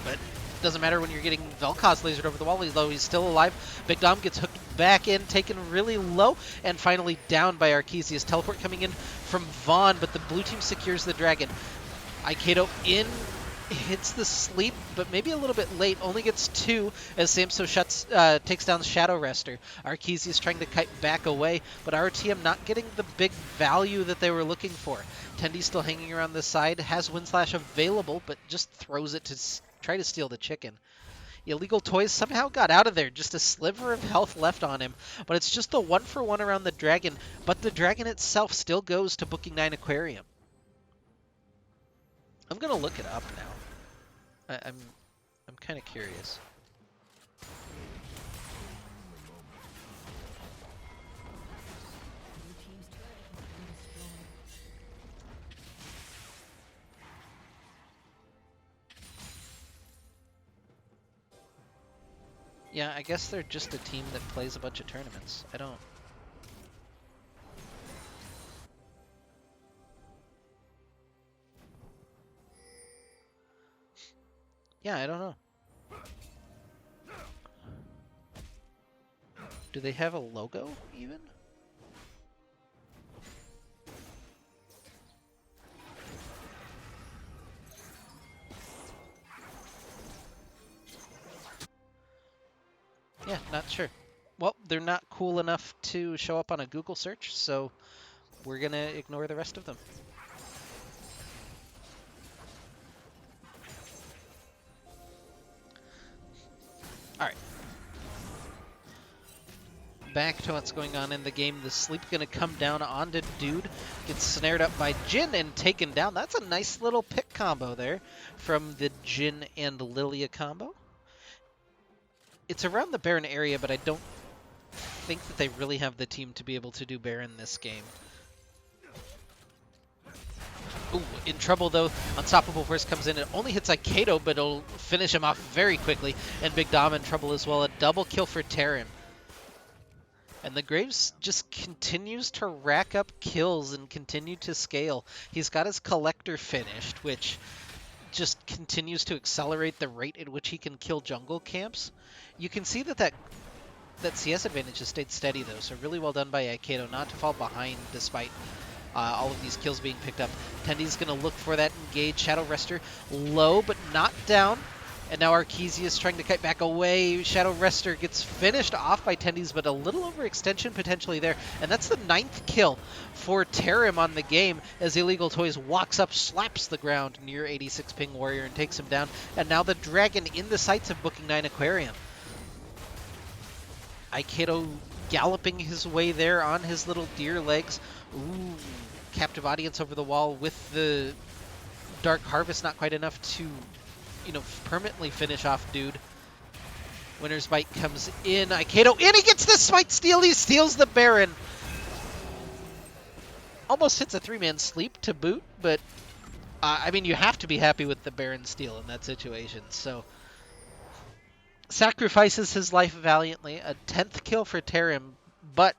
But doesn't matter when you're getting Vel'Koz lasered over the wall, though he's still alive. Big Dom gets hooked back in, taken really low, and finally down by Arcezius. Teleport coming in from Vaughn, but the blue team secures the dragon. Aikedo in, hits the sleep, but maybe a little bit late. Only gets 2 as Samso takes down Shadow Rester. Arcezius trying to kite back away, but RTM not getting the big value that they were looking for. Tendy still hanging around the side, has Windslash available, but just throws it to try to steal the chicken. Illegal Toys somehow got out of there, just a sliver of health left on him, but it's just the 1-for-1 around the dragon, but the dragon itself still goes to Booking 9 Aquarium. I'm gonna look it up now. I'm kind of curious. Yeah, I guess they're just a team that plays a bunch of tournaments. I don't. Yeah, I don't know. Do they have a logo, even? Yeah, not sure. Well, they're not cool enough to show up on a Google search, so we're gonna ignore the rest of them. Alright. Back to what's going on in the game. The sleep gonna come down onto Dude. Gets snared up by Jhin and taken down. That's a nice little pick combo there from the Jhin and Lilia combo. It's around the Baron area, but I don't think that they really have the team to be able to do Baron this game. Ooh, in trouble though. Unstoppable Force comes in. It only hits Aikedo, but it'll finish him off very quickly. And Big Dom in trouble as well. A double kill for Terran. And the Graves just continues to rack up kills and continue to scale. He's got his Collector finished, which just continues to accelerate the rate at which he can kill jungle camps. You can see that CS advantage has stayed steady though, so really well done by Aikedo not to fall behind despite all of these kills being picked up. Tendy's going to look for that engage. Shadow Rester low, but not down. And now Arcezius trying to kite back away. Shadow Rester gets finished off by Tendy's, but a little overextension potentially there. And that's the 9th kill for Tarim on the game as Illegal Toys walks up, slaps the ground near 86 ping Warrior and takes him down. And now the dragon in the sights of Booking 9 Aquarium. Aikedo galloping his way there on his little deer legs. Ooh, captive audience over the wall with the Dark Harvest, not quite enough to, you know, permanently finish off Dude. Winner's Bite comes in. Aikedo in, he gets the Smite steal, he steals the Baron. Almost hits a 3-man sleep to boot, but I mean, you have to be happy with the Baron steal in that situation, so. Sacrifices his life valiantly. A 10th kill for Tarim, but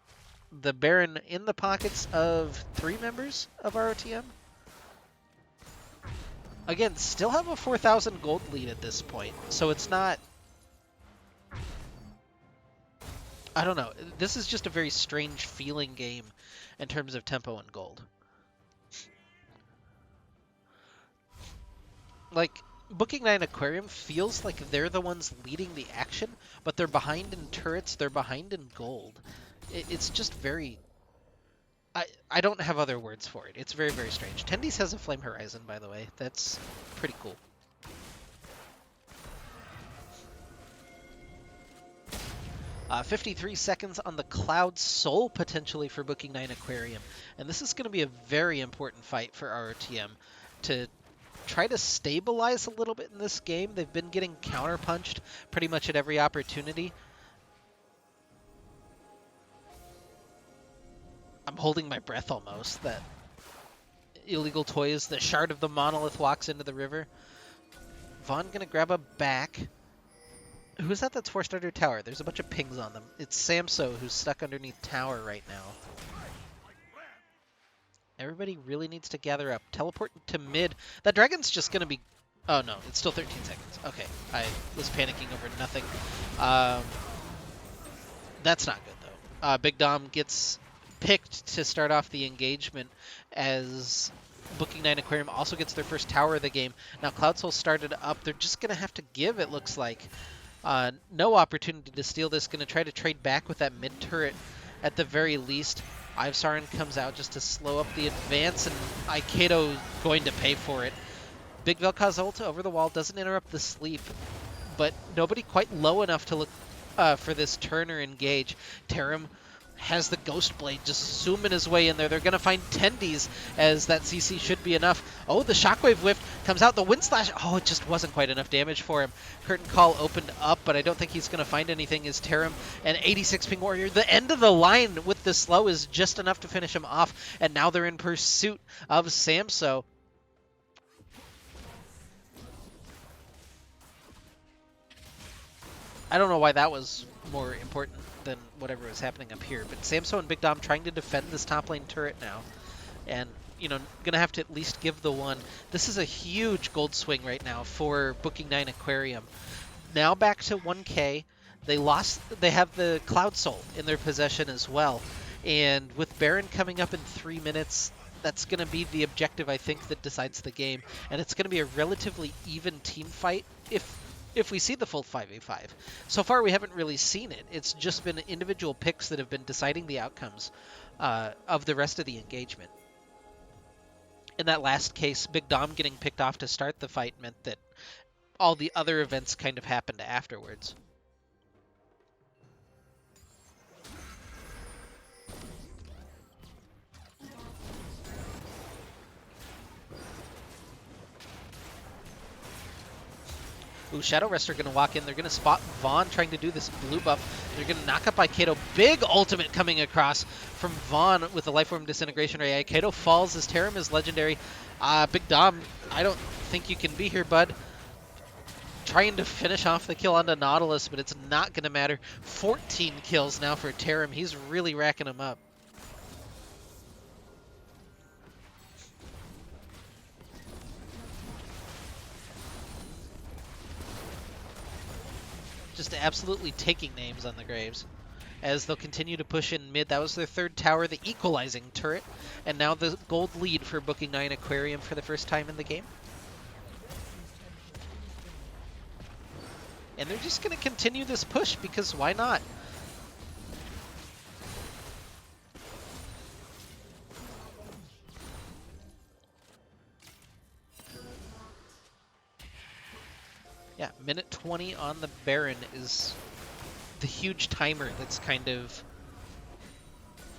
the Baron in the pockets of 3 members of ROTM. Again, still have a 4,000 gold lead at this point, so it's not... I don't know. This is just a very strange feeling game in terms of tempo and gold. Like, Booking 9 Aquarium feels like they're the ones leading the action, but they're behind in turrets, they're behind in gold. It's just very... I don't have other words for it. It's very, very strange. Tendies has a Flame Horizon, by the way. That's pretty cool. 53 seconds on the Cloud Soul potentially for Booking 9 Aquarium. And this is going to be a very important fight for ROTM to try to stabilize a little bit in this game. They've been getting counterpunched pretty much at every opportunity. I'm holding my breath almost. That illegal toys, the shard of the monolith walks into the river. Vaughn gonna grab a back. Who's that that's forced under tower? There's a bunch of pings on them. It's Samso who's stuck underneath tower right now. Everybody really needs to gather up. Teleport to mid. That dragon's just gonna be... Oh no, it's still 13 seconds. Okay, I was panicking over nothing. That's not good though. Big Dom gets picked to start off the engagement as Booking 9 Aquarium also gets their first tower of the game. Now Cloud Soul started up. They're just going to have to give, it looks like. No opportunity to steal this. Going to try to trade back with that mid turret at the very least. Ivsarin comes out just to slow up the advance, and Aikedo going to pay for it. Big Vel'Koz ult over the wall doesn't interrupt the sleep, but nobody quite low enough to look for this turn or engage. Tarim has the Ghost Blade just zooming his way in there. They're going to find Tendies, as that CC should be enough. Oh, the Shockwave Whiff comes out. The Wind Slash, oh, it just wasn't quite enough damage for him. Curtain Call opened up, but I don't think he's going to find anything as Tarim and 86 Ping Warrior. The end of the line with the slow is just enough to finish him off, and now they're in pursuit of Samso. I don't know why that was more important than whatever was happening up here, but Samso and Big Dom trying to defend this top lane turret now, and you know, gonna have to at least give the one. This is a huge gold swing right now for Booking 9 Aquarium. Now back to 1k. They have the Cloud Soul in their possession as well, and with Baron coming up in 3 minutes, that's going to be the objective, I think, that decides the game, and it's going to be a relatively even team fight if we see the full 5v5. So far, we haven't really seen it. It's just been individual picks that have been deciding the outcomes of the rest of the engagement. In that last case, Big Dom getting picked off to start the fight meant that all the other events kind of happened afterwards. Ooh, Shadow Rest are going to walk in. They're going to spot Vaughn trying to do this blue buff. They're going to knock up Aikedo. Big ultimate coming across from Vaughn with the Lifeform Disintegration Ray. Aikedo falls as Tarim is legendary. Big Dom, I don't think you can be here, bud. Trying to finish off the kill onto Nautilus, but it's not going to matter. 14 kills now for Tarim. He's really racking them up. Just absolutely taking names on the graves as they'll continue to push in mid. That was their third tower, the equalizing turret, and now the gold lead for Booking 9 Aquarium for the first time in the game. And they're just going to continue this push because why not? Yeah, minute 20 on the Baron is the huge timer that's kind of,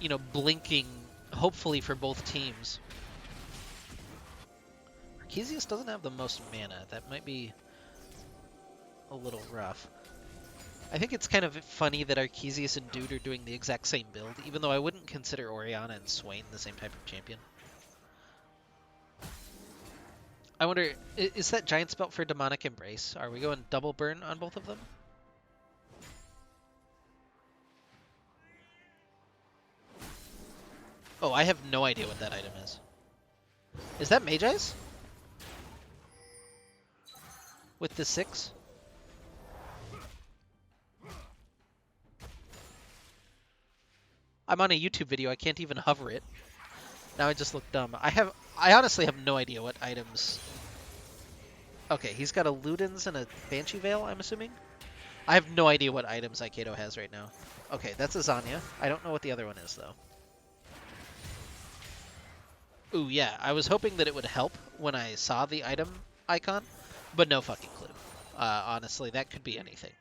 you know, blinking, hopefully for both teams. Arceus doesn't have the most mana. That might be a little rough. I think it's kind of funny that Arceus and Dude are doing the exact same build, even though I wouldn't consider Orianna and Swain the same type of champion. I wonder, is that Giant's Belt for Demonic Embrace? Are we going double burn on both of them? Oh, I have no idea what that item is. Is that Mage Eyes? With the 6? I'm on a YouTube video, I can't even hover it. Now I just look dumb. I honestly have no idea what items... Okay, he's got a Ludens and a Banshee Veil, I'm assuming? I have no idea what items Aikedo has right now. Okay, that's a Zanya. I don't know what the other one is, though. Ooh, yeah, I was hoping that it would help when I saw the item icon, but no fucking clue. Honestly, that could be anything.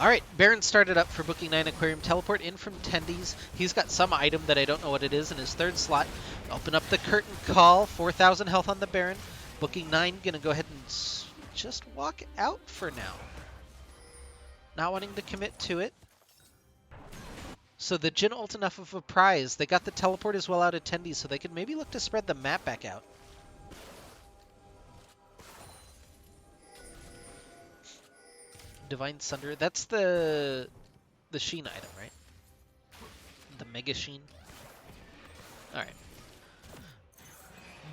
Alright, Baron started up for Booking 9 Aquarium. Teleport in from Tendies. He's got some item that I don't know what it is in his third slot. Open up the curtain call. 4,000 health on the Baron. Booking 9 gonna go ahead and just walk out for now. Not wanting to commit to it. So the Jhin ult enough of a prize. They got the teleport as well out of Tendies, so they could maybe look to spread the map back out. Divine Sunder. That's the Sheen item, right? The Mega Sheen. Alright.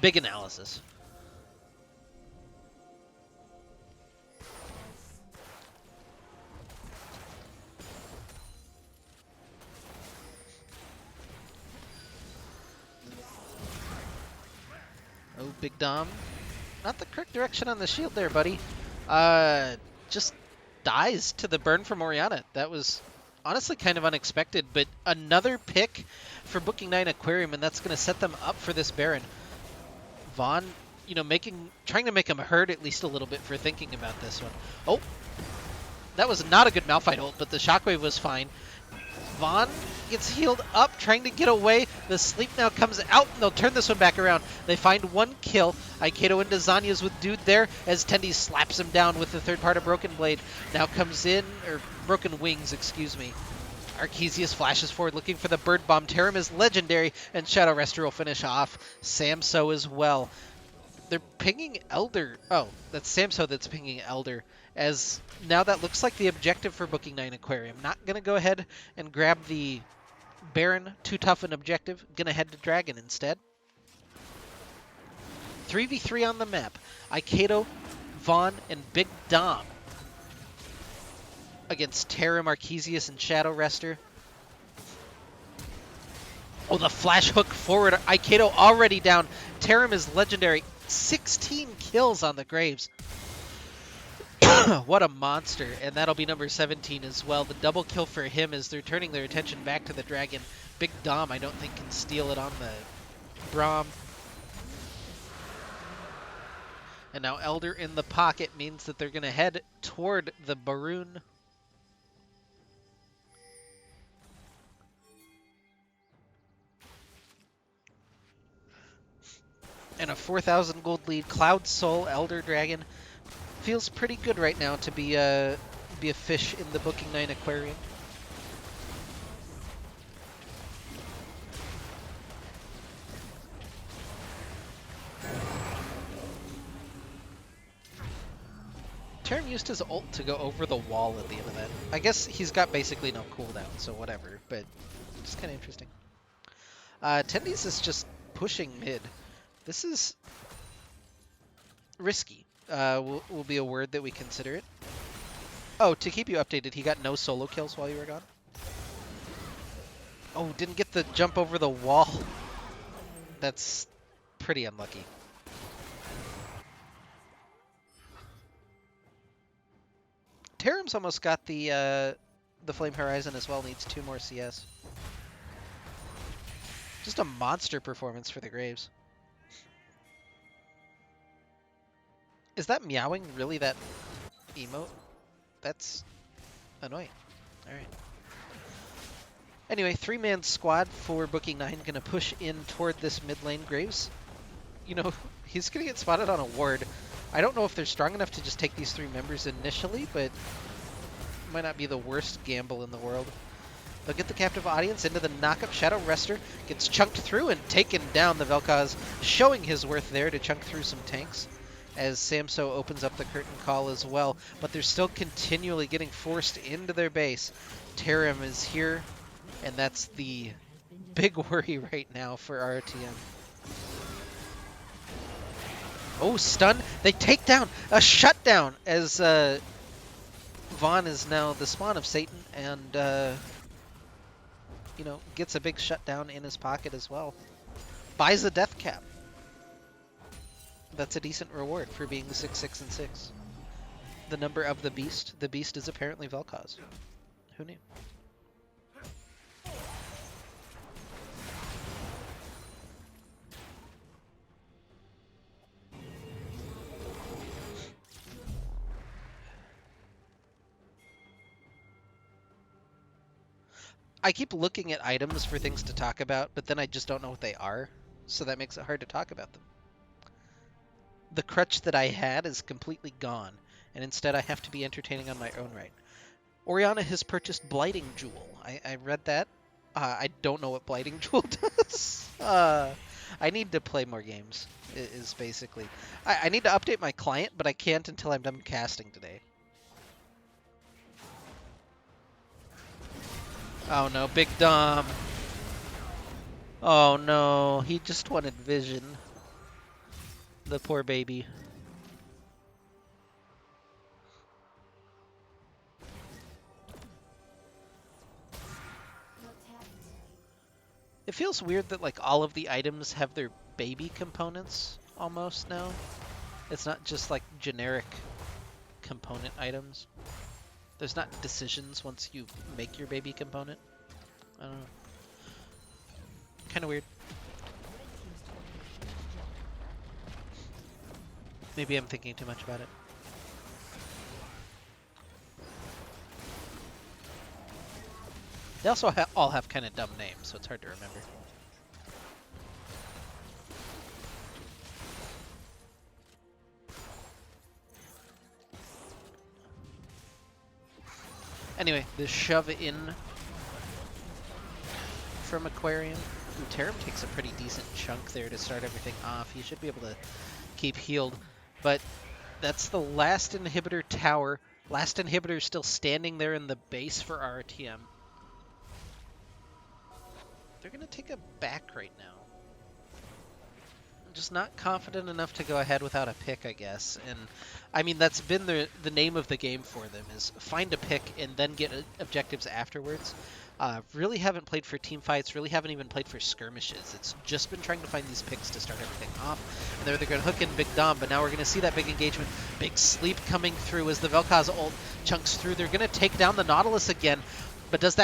Big analysis. Oh, Big Dom. Not the correct direction on the shield there, buddy. Just dies to the burn from Orianna. That was honestly kind of unexpected, but another pick for Booking 9 Aquarium, and that's going to set them up for this Baron. Vaughn, you know, trying to make him hurt at least a little bit for thinking about this one. Oh, that was not a good Malphite ult, but the Shockwave was fine. Vaughn gets healed up, trying to get away. The sleep now comes out, and they'll turn this one back around. They find one kill. Aikedo into Zanya's with Dude there, as Tendi slaps him down with the third part of Broken Blade. Now comes in, or Broken Wings, excuse me. Arceus flashes forward looking for the Bird Bomb. Tarim is legendary, and Shadow Rester will finish off. Samso as well. They're pinging Elder. Oh, that's Samso that's pinging Elder. As now that looks like the objective for Booking 9 Aquarium. Not going to go ahead and grab the Baron. Too tough an objective. Going to head to Dragon instead. 3v3 on the map. Aikedo, Vaughn, and Big Dom against Tarim, Arceus, and Shadow Rester. Oh, the flash hook forward. Aikedo already down. Tarim is legendary. 16 kills on the Graves. What a monster. And that'll be number 17 as well. The double kill for him as they're turning their attention back to the Dragon. Big Dom, I don't think, can steal it on the Braum. And now Elder in the pocket means that they're going to head toward the Baroon. And a 4,000 gold lead. Cloud Soul, Elder Dragon. Feels pretty good right now to be a fish in the Booking 9 Aquarium. Tarim used his ult to go over the wall at the end of that. I guess he's got basically no cooldown, so whatever, but just kind of interesting. Tendies is just pushing mid. This is risky. Will be a word that we consider it. Oh, to keep you updated, he got no solo kills while you were gone. Oh, didn't get the jump over the wall. That's pretty unlucky. Tarim's almost got the Flame Horizon as well, needs 2 more CS. Just a monster performance for the Graves. Is that meowing really that emote? That's annoying. Alright. Anyway, 3-man squad for Booking 9 gonna push in toward this mid lane. Graves, you know, he's gonna get spotted on a ward. I don't know if they're strong enough to just take these 3 members initially, but it might not be the worst gamble in the world. They'll get the captive audience into the knockup. Shadow Rester gets chunked through and taken down. The Vel'Koz showing his worth there to chunk through some tanks as Samso opens up the curtain call as well. But they're still continually getting forced into their base. Tarim is here, and that's the big worry right now for RTM. Oh, stun. They take down a shutdown as Vaughn is now the spawn of Satan and, you know, gets a big shutdown in his pocket as well. Buys a death cap. That's a decent reward for being 6, and 6. The number of the beast. The beast is apparently Vel'Koz. Who knew? I keep looking at items for things to talk about, but then I just don't know what they are, so that makes it hard to talk about them. The crutch that I had is completely gone, and instead I have to be entertaining on my own right. Oriana has purchased Blighting Jewel. I read that. I don't know what Blighting Jewel does. I need to play more games, is basically. I need to update my client, but I can't until I'm done casting today. Oh no, Big Dom. Oh no, he just wanted vision. The poor baby. It feels weird that like all of the items have their baby components almost now. It's not just like generic component items. There's not decisions once you make your baby component. I don't know. Kind of weird. Maybe I'm thinking too much about it. They also all have kind of dumb names, so it's hard to remember. Anyway, the shove in from Aquarium. Ooh, Tarim takes a pretty decent chunk there to start everything off. He should be able to keep healed, but that's the last inhibitor tower. Last inhibitor still standing there in the base for RTM. They're going to take a back right now. I'm just not confident enough to go ahead without a pick, I guess. And I mean, that's been the name of the game for them, is find a pick and then get objectives afterwards. Really haven't played for team fights, really haven't even played for skirmishes. It's just been trying to find these picks to start everything off. And they're going to hook in Big Dom, but now we're going to see that big engagement. Big sleep coming through as the Vel'Koz ult chunks through. They're going to take down the Nautilus again, but is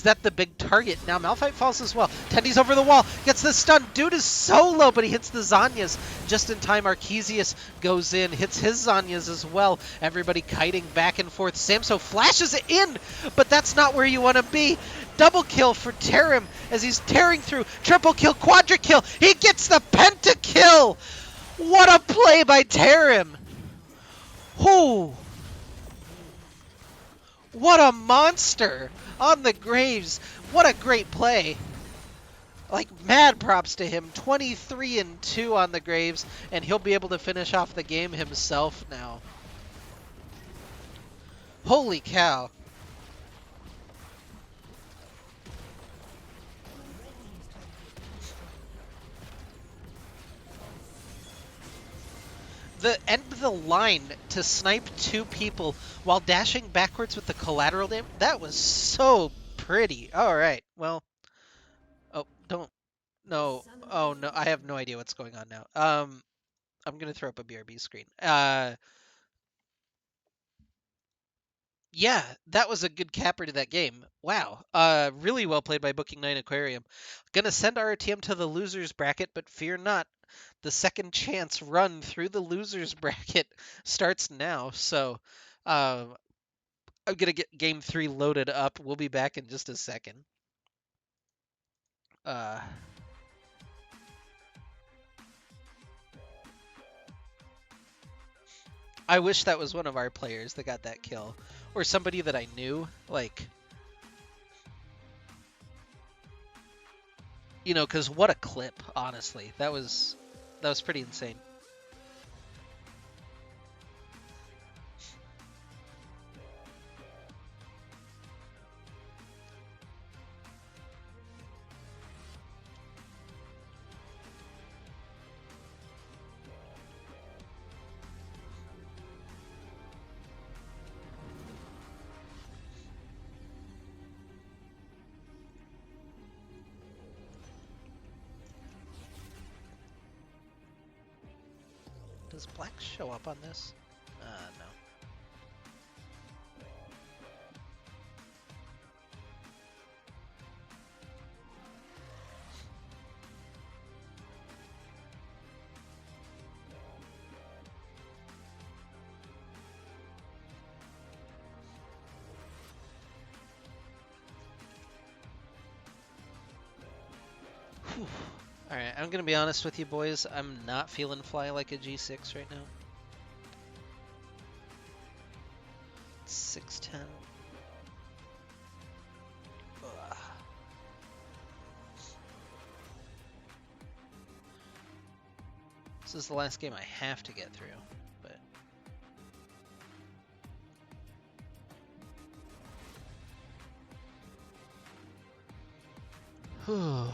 that the big target? Now Malphite falls as well. Tendy's over the wall, gets the stun. Dude is so low, but he hits the Zanyas just in time. Arceisius goes in, hits his Zanyas as well. Everybody kiting back and forth. Samso flashes it in, but that's not where you want to be. Double kill for Tarim as he's tearing through. Triple kill, quadra kill. He gets the pentakill. What a play by Tarim. Whoo. What a monster on the Graves. What a great play. Like, mad props to him. 23-2 on the Graves, and he'll be able to finish off the game himself now. Holy cow. The end of the line to snipe two people while dashing backwards with the collateral damage, that was so pretty. All right, well, oh, don't, no, oh no, I have no idea what's going on now. I'm gonna throw up a BRB screen. Yeah, that was a good capper to that game. Wow. Really well played by Booking 9 Aquarium. Gonna send RTM to the losers bracket, but fear not. The second chance run through the losers bracket starts now. So, I'm gonna get game 3 loaded up. We'll be back in just a second. Uh, I wish that was one of our players that got that kill. Or somebody that I knew. Like, you know, because what a clip, honestly. That was pretty insane. Does black show up on this? No. Alright, I'm gonna be honest with you boys, I'm not feeling fly like a G6 right now. It's 610. Ugh. This is the last game I have to get through, but... Whew.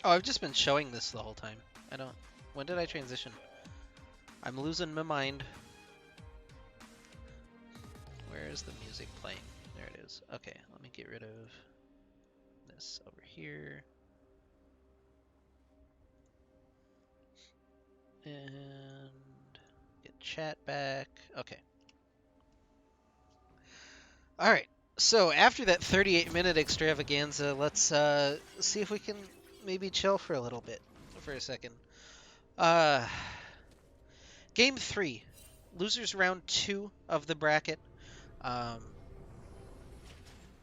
Oh, I've just been showing this the whole time. I don't... When did I transition? I'm losing my mind. Where is the music playing? There it is. Okay, let me get rid of this over here. And get chat back. Okay. Alright, so after that 38-minute extravaganza, let's see if we can maybe chill for a little bit for a second. Game 3. Losers round 2 of the bracket.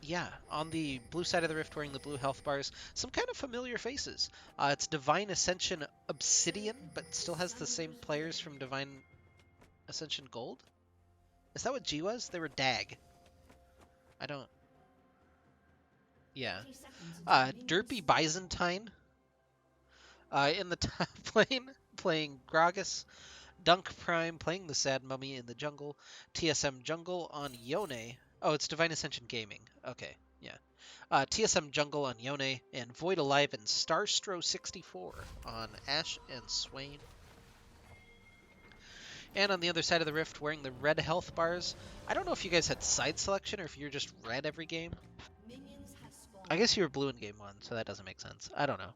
Yeah, on the blue side of the rift wearing the blue health bars, some kind of familiar faces. It's Divine Ascension Obsidian, but still has the same players from Divine Ascension Gold? Is that what G was? They were DAG. I don't... Yeah. Derpy Byzantine in the top lane, playing Gragas. Dunk Prime playing the Sad Mummy in the jungle. TSM Jungle on Yone. Oh, it's Divine Ascension Gaming. Okay, yeah. TSM Jungle on Yone, and Void Alive and Starstro64 on Ashe and Swain. And on the other side of the rift, wearing the red health bars. I don't know if you guys had side selection or if you're just red every game. I guess you were blue in game 1, so that doesn't make sense. I don't know.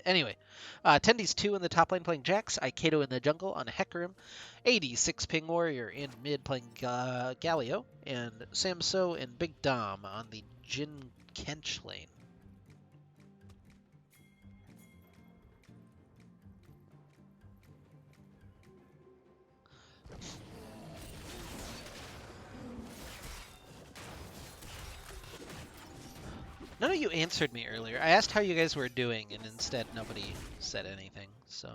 Anyway, Tendies 2 in the top lane playing Jax, Aikedo in the jungle on Hecarim, 86 Ping Warrior in mid playing Galio, and Samso and Big Dom on the Jin Kench lane. None of you answered me earlier. I asked how you guys were doing, and instead nobody said anything, so...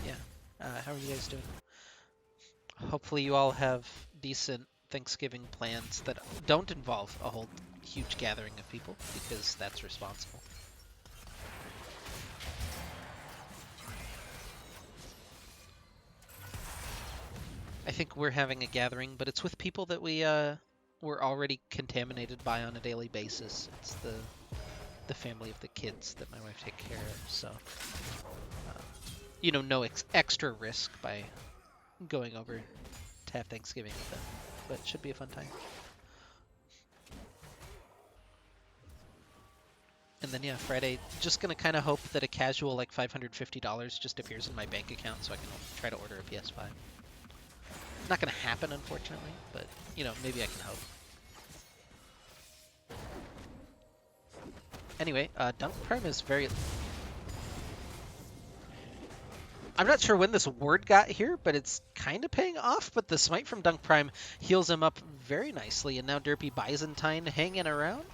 Yeah. How are you guys doing? Hopefully you all have decent Thanksgiving plans that don't involve a whole huge gathering of people, because that's responsible. I think we're having a gathering, but it's with people that we're already contaminated by on a daily basis. It's the family of the kids that my wife takes care of, so you know, no extra risk by going over to have Thanksgiving with them, but it should be a fun time. And then yeah, Friday, just gonna kind of hope that a casual like $550 just appears in my bank account so I can try to order a PS5. Not gonna happen, unfortunately, but you know, maybe I can hope. Anyway, Dunk Prime is very... I'm not sure when this ward got here, but it's kind of paying off, but the smite from Dunk Prime heals him up very nicely, and now Derpy Byzantine hanging around.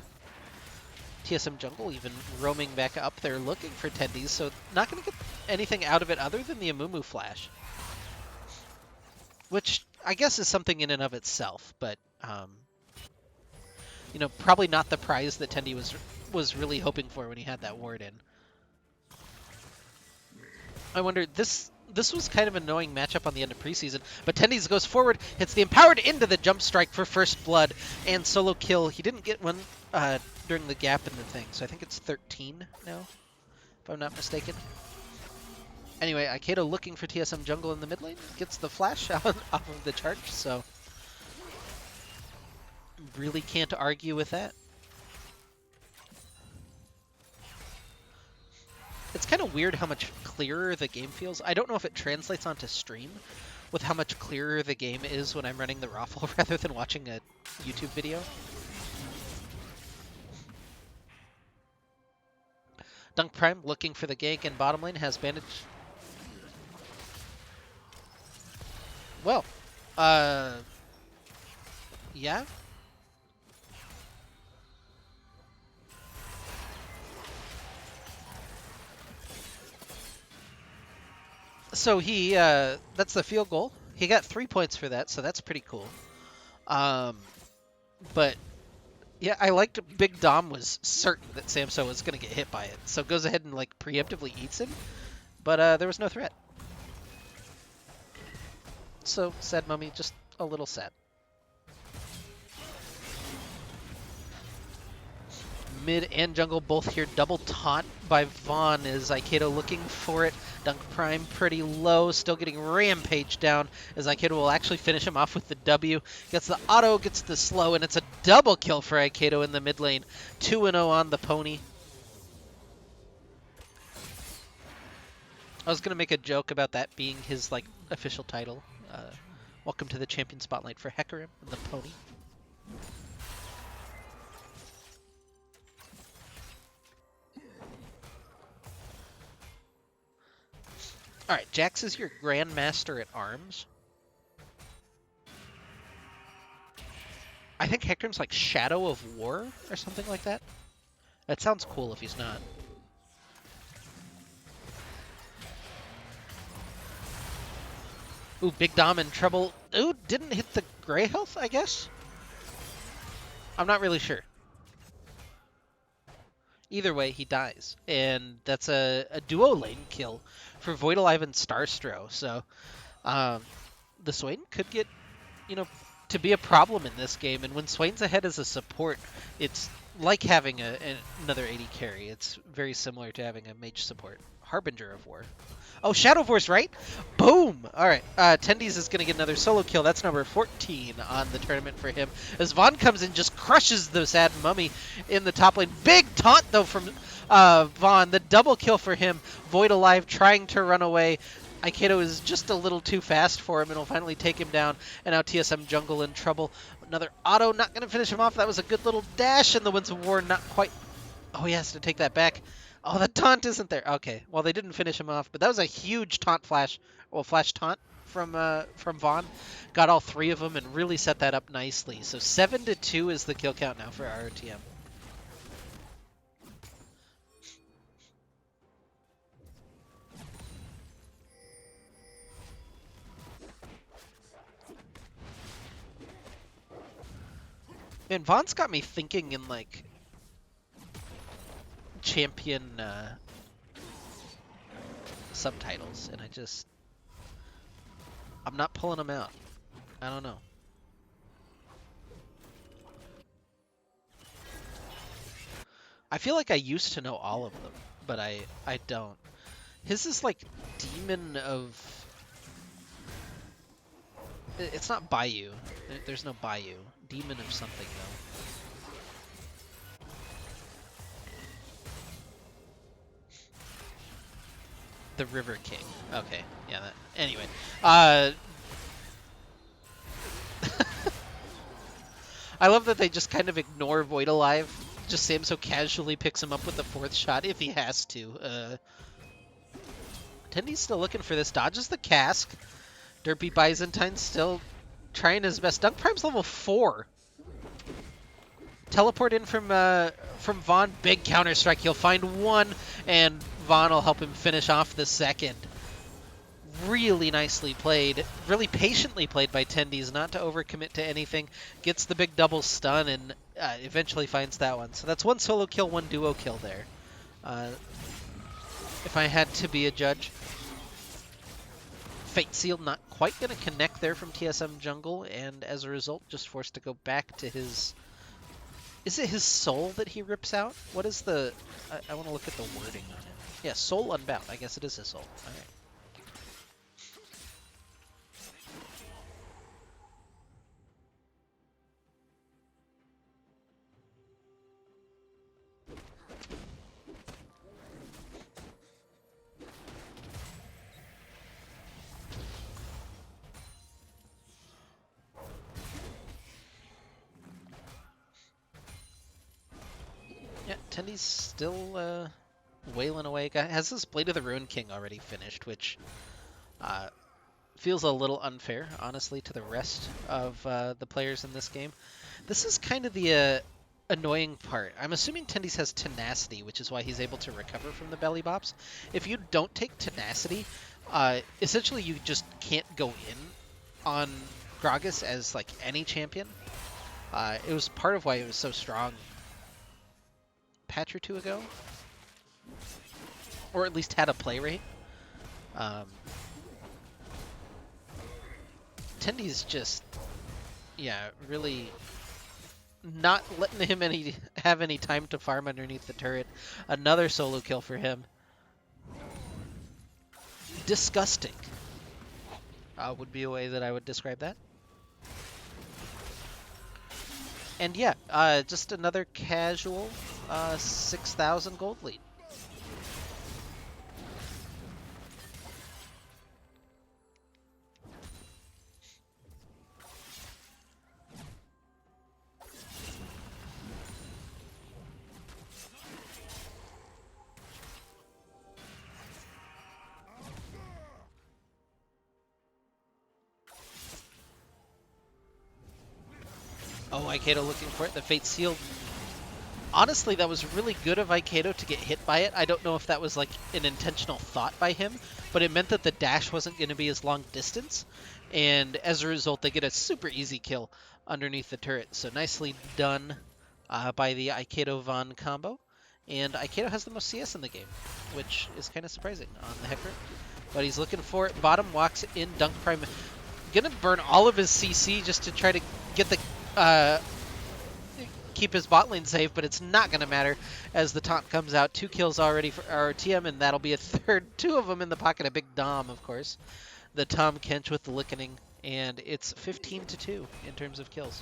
TSM Jungle even roaming back up there looking for Tendies, so not going to get anything out of it other than the Amumu flash. Which I guess is something in and of itself, but you know, probably not the prize that Tendi was really hoping for when he had that ward in. I wonder, this was kind of an annoying matchup on the end of preseason, but Tendies goes forward, hits the Empowered into the jump strike for first blood, and solo kill. He didn't get one during the gap in the thing, so I think it's 13 now, if I'm not mistaken. Anyway, Aikedo looking for TSM Jungle in the mid lane, gets the flash out off of the charge, so really can't argue with that. It's kind of weird how much clearer the game feels. I don't know if it translates onto stream with how much clearer the game is when I'm running the raffle rather than watching a YouTube video. Dunk Prime looking for the gank in bottom lane, has bandage. Well, Uh, yeah. So that's the field goal. He got 3 points for that, so that's pretty cool. Um, but yeah, I liked Big Dom was certain that Samso was going to get hit by it, so goes ahead and like preemptively eats him, but there was no threat. So sad mummy, just a little sad. Mid and jungle both here. Double taunt by Vaughn as Aikido looking for it. Dunk Prime pretty low, still getting rampaged down as Aikido will actually finish him off with the W. Gets the auto, gets the slow, and it's a double kill for Aikido in the mid lane. 2-0 on the pony. I was going to make a joke about that being his like official title. Welcome to the champion spotlight for Hecarim, the pony. Alright, Jax is your Grandmaster at Arms. I think Hecarim's like Shadow of War or something like that. That sounds cool if he's not. Ooh, Big Dom in trouble. Ooh, didn't hit the gray health, I guess? I'm not really sure. Either way, he dies. And that's a duo lane kill for Void Alive and Starstro. So the Swain could get, to be a problem in this game. And when Swain's ahead as a support, it's like having another AD carry. It's very similar to having a mage support. Harbinger of War. Oh, Shadow Force, right? Boom! All right, Tendies is going to get another solo kill. That's number 14 on the tournament for him. As Vaughn comes in, just crushes the sad mummy in the top lane. Big taunt, though, from Vaughn. The double kill for him. Void Alive trying to run away. Aikido is just a little too fast for him and will finally take him down. And now TSM Jungle in trouble. Another auto, not going to finish him off. That was a good little dash, and the Winds of War not quite... Oh, he has to take that back. Oh, the taunt isn't there. Okay, well, they didn't finish him off, but that was a huge taunt flash. Well, flash taunt from Vaughn. Got all three of them and really set that up nicely. So 7-2 is the kill count now for ROTM. Man, Vaughn's got me thinking in, like, champion subtitles, and I'm not pulling them out. I don't know. I feel like I used to know all of them, but I don't. His is like Demon of... It's not Bayou. There's no Bayou. Demon of something, though. The River King. Okay, yeah. Anyway, I love that they just kind of ignore Void Alive. Just Samso casually picks him up with the fourth shot if he has to. Tendy's still looking for this. Dodges the cask. Derpy Byzantine still trying his best. Dunk Prime's level 4. Teleport in from Vaughn. Big counter strike. He'll find one, and Vaughn will help him finish off the second. Really nicely played. Really patiently played by Tendies, not to overcommit to anything. Gets the big double stun and eventually finds that one. So that's one solo kill, one duo kill there. If I had to be a judge. Fate Seal not quite going to connect there from TSM Jungle, and as a result, just forced to go back to his... Is it his soul that he rips out? What is the... I want to look at the wording on it. Yeah, Soul Unbound. I guess it is his soul. All right. Yeah, Tendy's still wailing away. Has this Blade of the Ruin King already finished, which Feels a little unfair, honestly, to the rest of the players in this game. This is kind of the annoying part. I'm assuming Tendies has tenacity, which is why he's able to recover from the belly bops. If you don't take tenacity, essentially you just can't go in on Gragas as like any champion. It was part of why it was so strong patch or two ago, or at least had a play rate. Tendi's just, yeah, really not letting him have any time to farm underneath the turret. Another solo kill for him. Disgusting would be a way that I would describe that. And yeah, just another casual 6,000 gold lead. Oh, Aikedo looking for it. The Fate Sealed. Honestly, that was really good of Aikedo to get hit by it. I don't know if that was like an intentional thought by him, but it meant that the dash wasn't going to be as long distance. And as a result, they get a super easy kill underneath the turret. So nicely done by the Aikedo-Von combo. And Aikedo has the most CS in the game, which is kind of surprising on the Hecarim. But he's looking for it. Bottom walks in. Dunk Prime. Gonna burn all of his CC just to try to get the keep his bot lane safe, but it's not gonna matter as the taunt comes out. 2 kills already for our TM, and that'll be a third. 2 of them in the pocket of Big Dom, of course. The Tom Kench with the Lickening, and it's 15-2 in terms of kills.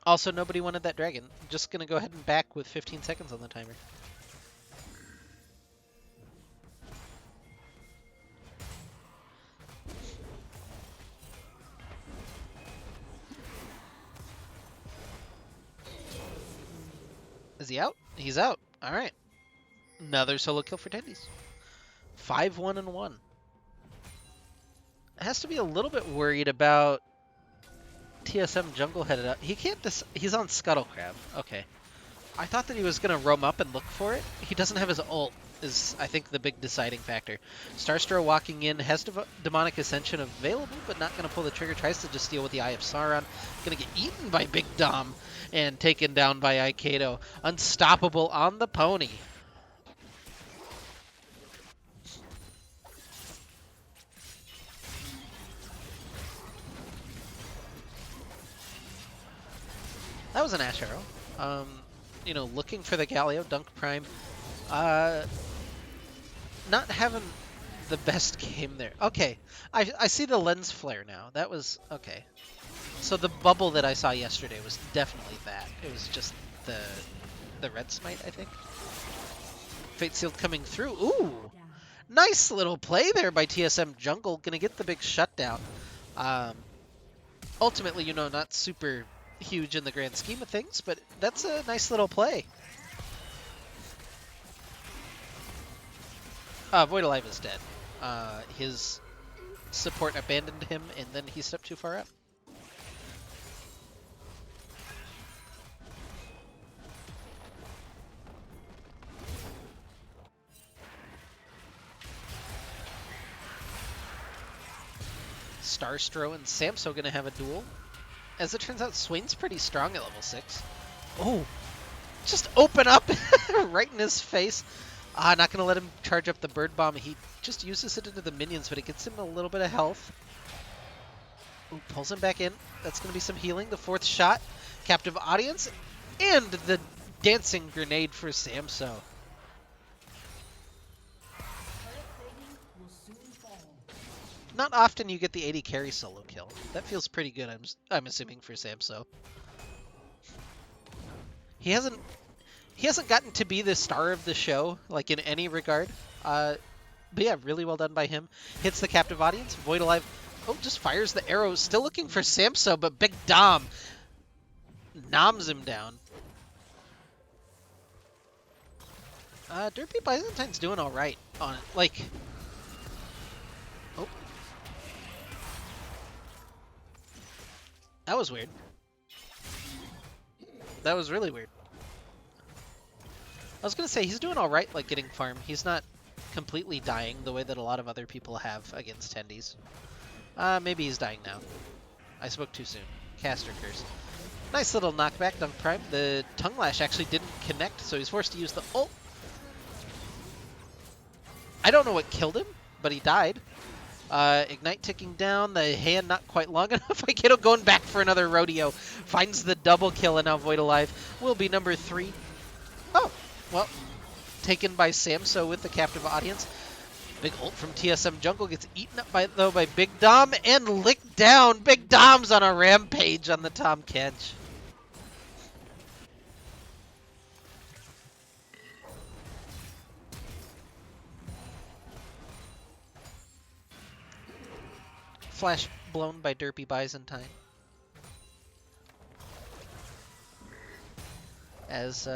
Also, nobody wanted that dragon. Just gonna go ahead and back with 15 seconds on the timer. Is he out? He's out. All right. Another solo kill for Tendies. 5-1-1. Has to be a little bit worried about TSM jungle headed up. He can't. He's on Scuttle Crab. Okay. I thought that he was gonna roam up and look for it. He doesn't have his ult. Is I think the big deciding factor. Starstro walking in, has Demonic Ascension available, but not going to pull the trigger. Tries to just deal with the Eye of Sauron. Going to get eaten by Big Dom and taken down by Aikedo. Unstoppable on the pony. That was an Ash Arrow. You know, looking for the Galio, Dunk Prime. Not having the best game there. Okay, I see the lens flare now. That was okay. So the bubble that I saw yesterday was definitely that. It was just the red smite, I think. Fate Sealed coming through. Ooh, nice little play there by TSM Jungle. Gonna get the big shutdown. Ultimately, you know, not super huge in the grand scheme of things, but that's a nice little play. Void Alive is dead. His support abandoned him, and then he stepped too far up. Starstro and Samso gonna have a duel. As it turns out, Swain's pretty strong at level 6. Oh, just open up right in his face. Not going to let him charge up the bird bomb. He just uses it into the minions, but it gets him a little bit of health. Ooh, pulls him back in. That's going to be some healing. The 4th shot. Captive Audience. And the dancing grenade for Samso. Not often you get the 80 carry solo kill. That feels pretty good, I'm assuming, for Samso. He hasn't gotten to be the star of the show, like in any regard. But yeah, really well done by him. Hits the Captive Audience. Void Alive. Oh, just fires the arrow. Still looking for Samso, but Big Dom noms him down. Derpy Byzantine's doing all right on it. Like, oh, that was weird. That was really weird. I was gonna say he's doing all right, like getting farm. He's not completely dying the way that a lot of other people have against Tendies. Maybe he's dying now. I spoke too soon. Caster Curse. Nice little knockback, Dunk Prime. The Tongue Lash actually didn't connect, so he's forced to use the ult. I don't know what killed him, but he died. Ignite ticking down, the hand not quite long enough. Aikido going back for another rodeo. Finds the double kill, and now Void Alive will be number 3. Oh, well, taken by Samso with the captive audience. Big ult from TSM Jungle gets eaten up by Big Dom and licked down. Big Dom's on a rampage on the Tom Kedge. Flash blown by Derpy Byzantine. As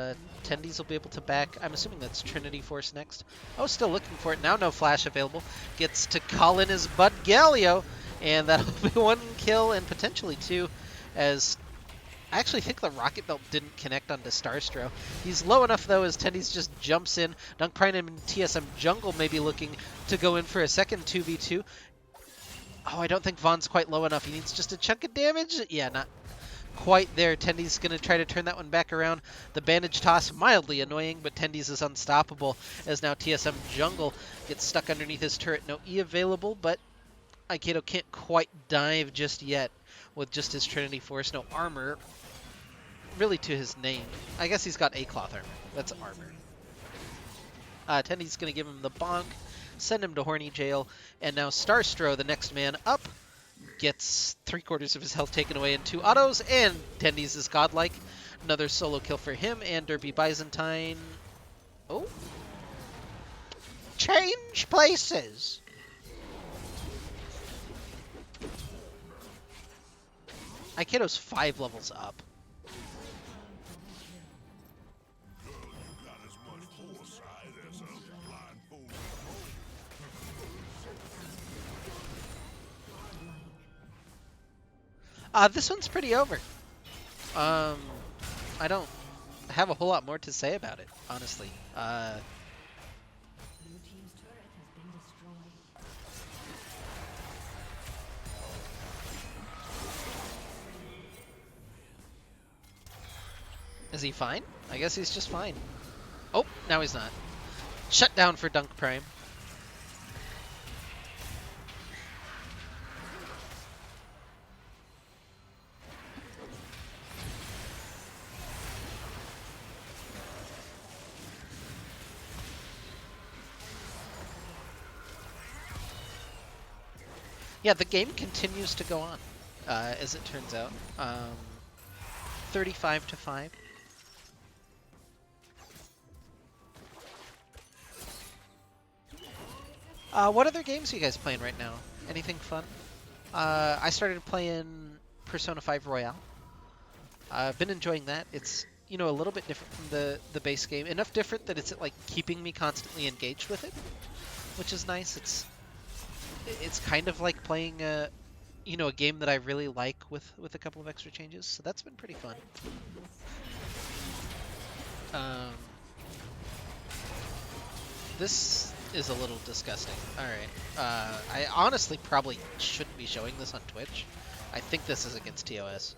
Tendies will be able to back, I'm assuming that's Trinity Force next. Oh, still looking for it. Now no flash available. Gets to call in his Bud Galio, and that'll be 1 kill and potentially 2, as I actually think the Rocket Belt didn't connect onto Starstro. He's low enough, though, as Tendies just jumps in. Dunk Prime and TSM Jungle may be looking to go in for a second 2v2. Oh, I don't think Vaughn's quite low enough. He needs just a chunk of damage. Yeah, not quite there. Tendies going to try to turn that one back around. The bandage toss, mildly annoying, but Tendies is unstoppable, as now TSM Jungle gets stuck underneath his turret. No E available, but Aikido can't quite dive just yet with just his Trinity Force. No armor, really, to his name. I guess he's got a cloth armor. That's armor. Tendies going to give him the bonk, send him to Horny Jail, and now Starstro, the next man up, gets 3/4 of his health taken away in 2 autos, and Tendies is godlike. Another solo kill for him, and Derpy Byzantine. Oh. Change places. Aikido's 5 levels up. This one's pretty over. I don't have a whole lot more to say about it, honestly. Is he fine? I guess he's just fine. Oh, now he's not. Shut down for Dunk Prime. Yeah, the game continues to go on, as it turns out. 35-5. What other games are you guys playing right now? Anything fun? I started playing Persona 5 Royale. I've been enjoying that. It's, you know, a little bit different from the base game. Enough different that it's like keeping me constantly engaged with it, which is nice. It's kind of like playing a, you know, a game that I really like with a couple of extra changes. So that's been pretty fun. This is a little disgusting. Alright. I honestly probably shouldn't be showing this on Twitch. I think this is against TOS.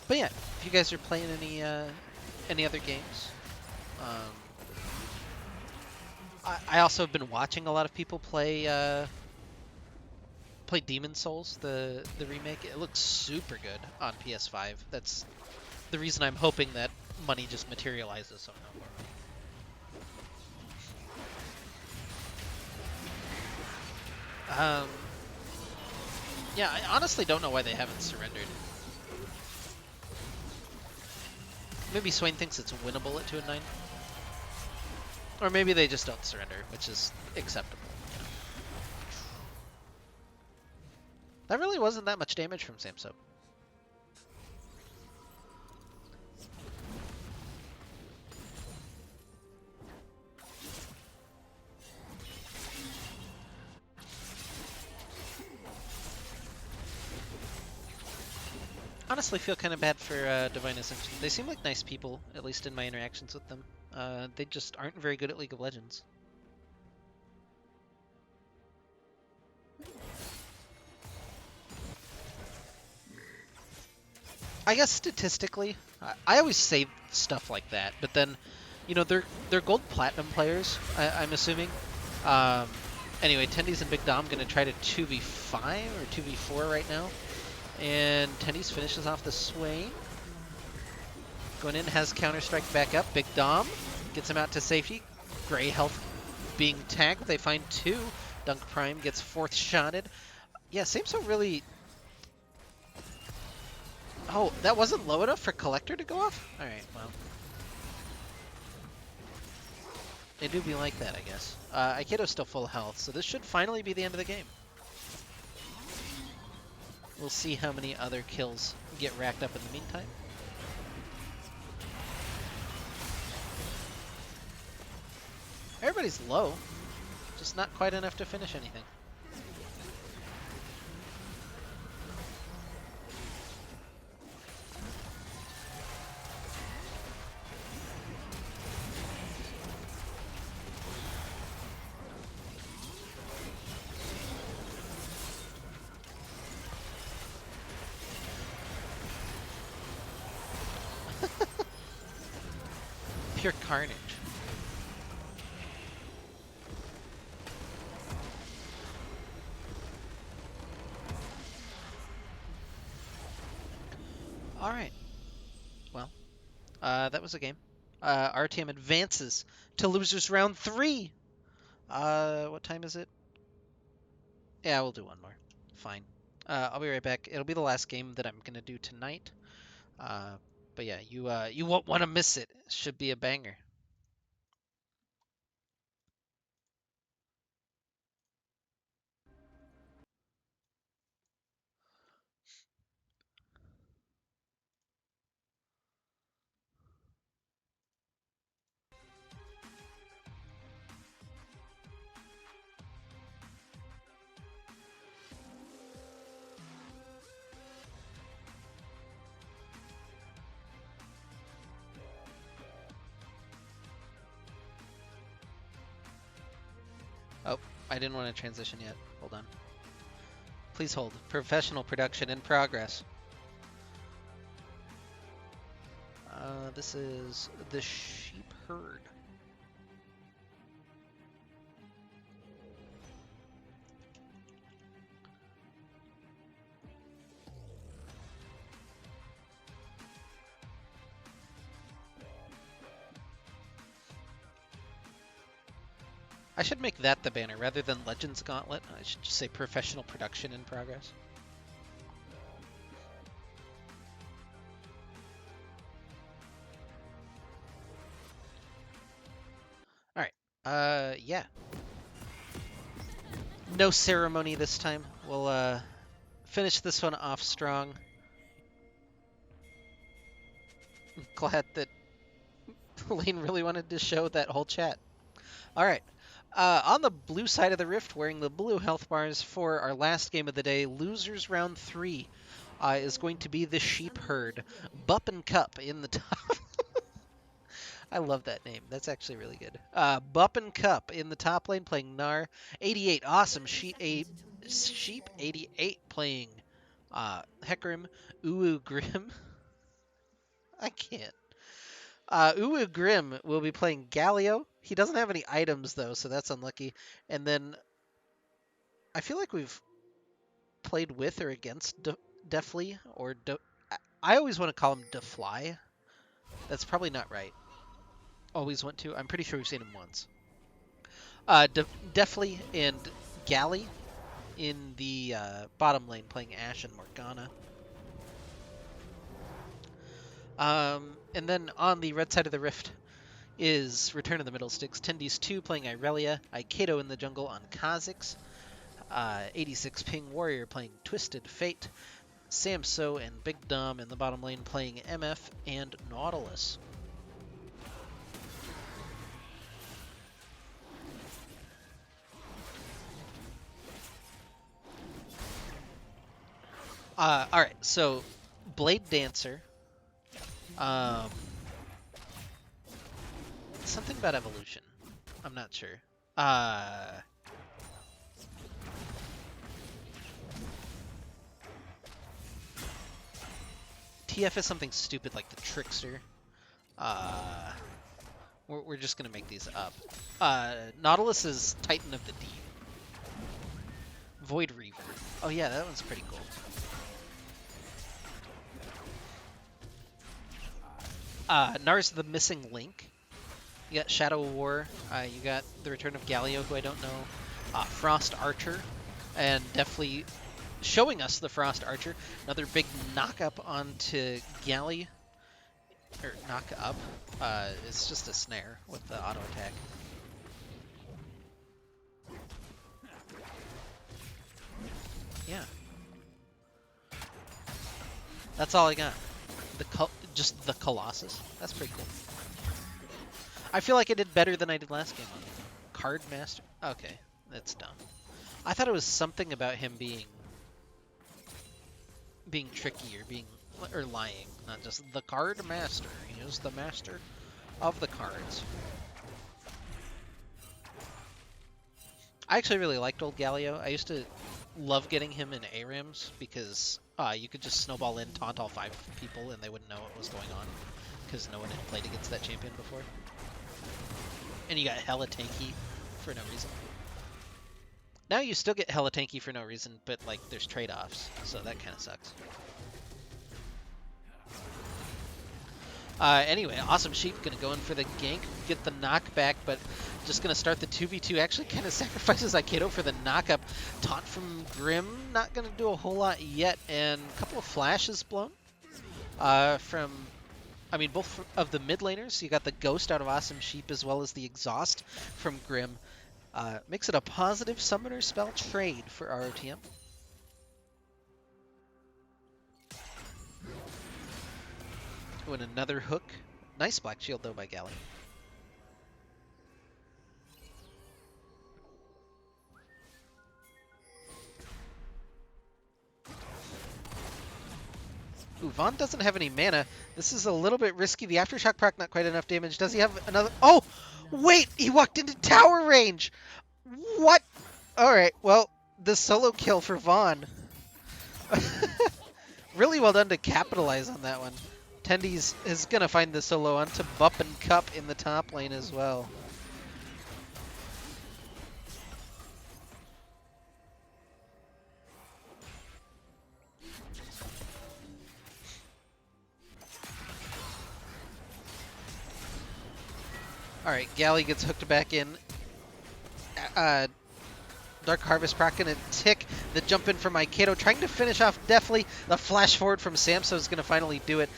But yeah, if you guys are playing any other games, I also have been watching a lot of people play Demon Souls, the remake. It looks super good on PS5. That's the reason I'm hoping that money just materializes somehow for me. Yeah, I honestly don't know why they haven't surrendered. Maybe Swain thinks it's winnable at 2-9. Or maybe they just don't surrender, which is acceptable. You know? That really wasn't that much damage from Samso. Honestly, feel kind of bad for Divine Ascension. They seem like nice people, at least in my interactions with them. They just aren't very good at League of Legends. I guess statistically, I always say stuff like that, but then, you know, they're gold platinum players. I'm assuming. Um, anyway, Tendy's and Big Dom gonna try to 2v5 or 2v4 right now, and Tendy's finishes off the Swain. Going in, has Counter-Strike back up. Big Dom gets him out to safety. Gray health being tagged. They find 2. Dunk Prime gets 4th shotted. Yeah, Samso really... Oh, that wasn't low enough for Collector to go off? Alright, well. They do be like that, I guess. Aikato's still full health, so this should finally be the end of the game. We'll see how many other kills get racked up in the meantime. Everybody's low, just not quite enough to finish anything. Pure carnage. Alright. Well, that was a game. RTM advances to losers round 3. What time is it? Yeah, we'll do one more. Fine. I'll be right back. It'll be the last game that I'm gonna do tonight. But yeah, you won't want to miss it. Should be a banger. Oh, I didn't want to transition yet. Hold on. Please hold. Professional production in progress. This is the sheep herd. I should make that the banner rather than Legends Gauntlet. I should just say professional production in progress. Alright. Yeah. No ceremony this time. We'll, finish this one off strong. I'm glad that Lane really wanted to show that whole chat. Alright. On the blue side of the rift, wearing the blue health bars for our last game of the day, losers round 3 is going to be the sheep herd. Bup and Cup in the top. I love that name. That's actually really good. Bup and Cup in the top lane playing Gnar. 88, awesome. Sheep 88 playing Hecarim. Uwu Grim. I can't. Uwu Grim will be playing Galio. He doesn't have any items, though, so that's unlucky. And then I feel like we've played with or against Defly, or I always want to call him Defly. That's probably not right. Always want to. I'm pretty sure we've seen him once. Defly and Galley in the bottom lane playing Ashe and Morgana. And then on the red side of the rift is Return of the Middle Sticks. Tendies 2 playing Irelia, Aikedo in the jungle on Kha'Zix, 86 ping Warrior playing Twisted Fate, Samso and Big Dom in the bottom lane playing MF and Nautilus. Alright, so Blade Dancer. Something about evolution. I'm not sure. TF is something stupid like the Trickster. We're just gonna make these up. Nautilus is Titan of the Deep. Void Reaver. Oh yeah, that one's pretty cool. Nars the Missing Link. You got Shadow War. You got the return of Galio, who I don't know. Frost Archer. And definitely showing us the Frost Archer. Another big knock-up onto Galli. Or knock-up. It's just a snare with the auto-attack. Yeah. That's all I got. Just the Colossus. That's pretty cool. I feel like I did better than I did last game on it. Card Master? Okay, that's dumb. I thought it was something about him being tricky or lying, not just the Card Master. He is the master of the cards. I actually really liked old Galio. I used to love getting him in ARAMs because you could just snowball in, taunt all 5 people, and they wouldn't know what was going on because no one had played against that champion before. And you got hella tanky for no reason. Now you still get hella tanky for no reason, but like there's trade-offs, so that kind of sucks. Anyway, Awesome Sheep gonna go in for the gank, get the knockback, but just gonna start the 2v2. Actually kind of sacrifices Aikedo for the knockup. Taunt from Grim, not gonna do a whole lot yet, and a couple of flashes blown from, I mean, both of the mid laners. You got the Ghost out of Awesome Sheep as well as the Exhaust from Grim. Makes it a positive summoner spell trade for ROTM. Oh, and another hook. Nice Black Shield, though, by Galli. Ooh, Vaughn doesn't have any mana. This is a little bit risky. The Aftershock proc, not quite enough damage. Does he have another? Oh! Wait! He walked into tower range! What? Alright, well, the solo kill for Vaughn. Really well done to capitalize on that one. Tendies is going to find the solo onto Bup and Cup in the top lane as well. Alright, Galli gets hooked back in. Dark Harvest proc gonna tick the jump in from Aikedo, trying to finish off deftly. The flash forward from Samso is gonna finally do it.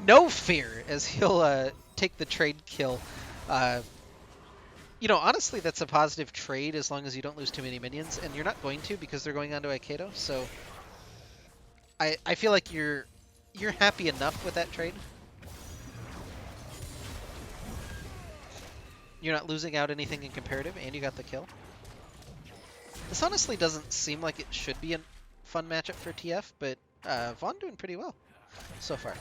No fear as he'll take the trade kill. You know, honestly, that's a positive trade as long as you don't lose too many minions, and you're not going to because they're going onto Aikedo. So I feel like you're happy enough with that trade. You're not losing out anything in comparative, and you got the kill. This honestly doesn't seem like it should be a fun matchup for TF, but Vaughn doing pretty well so far.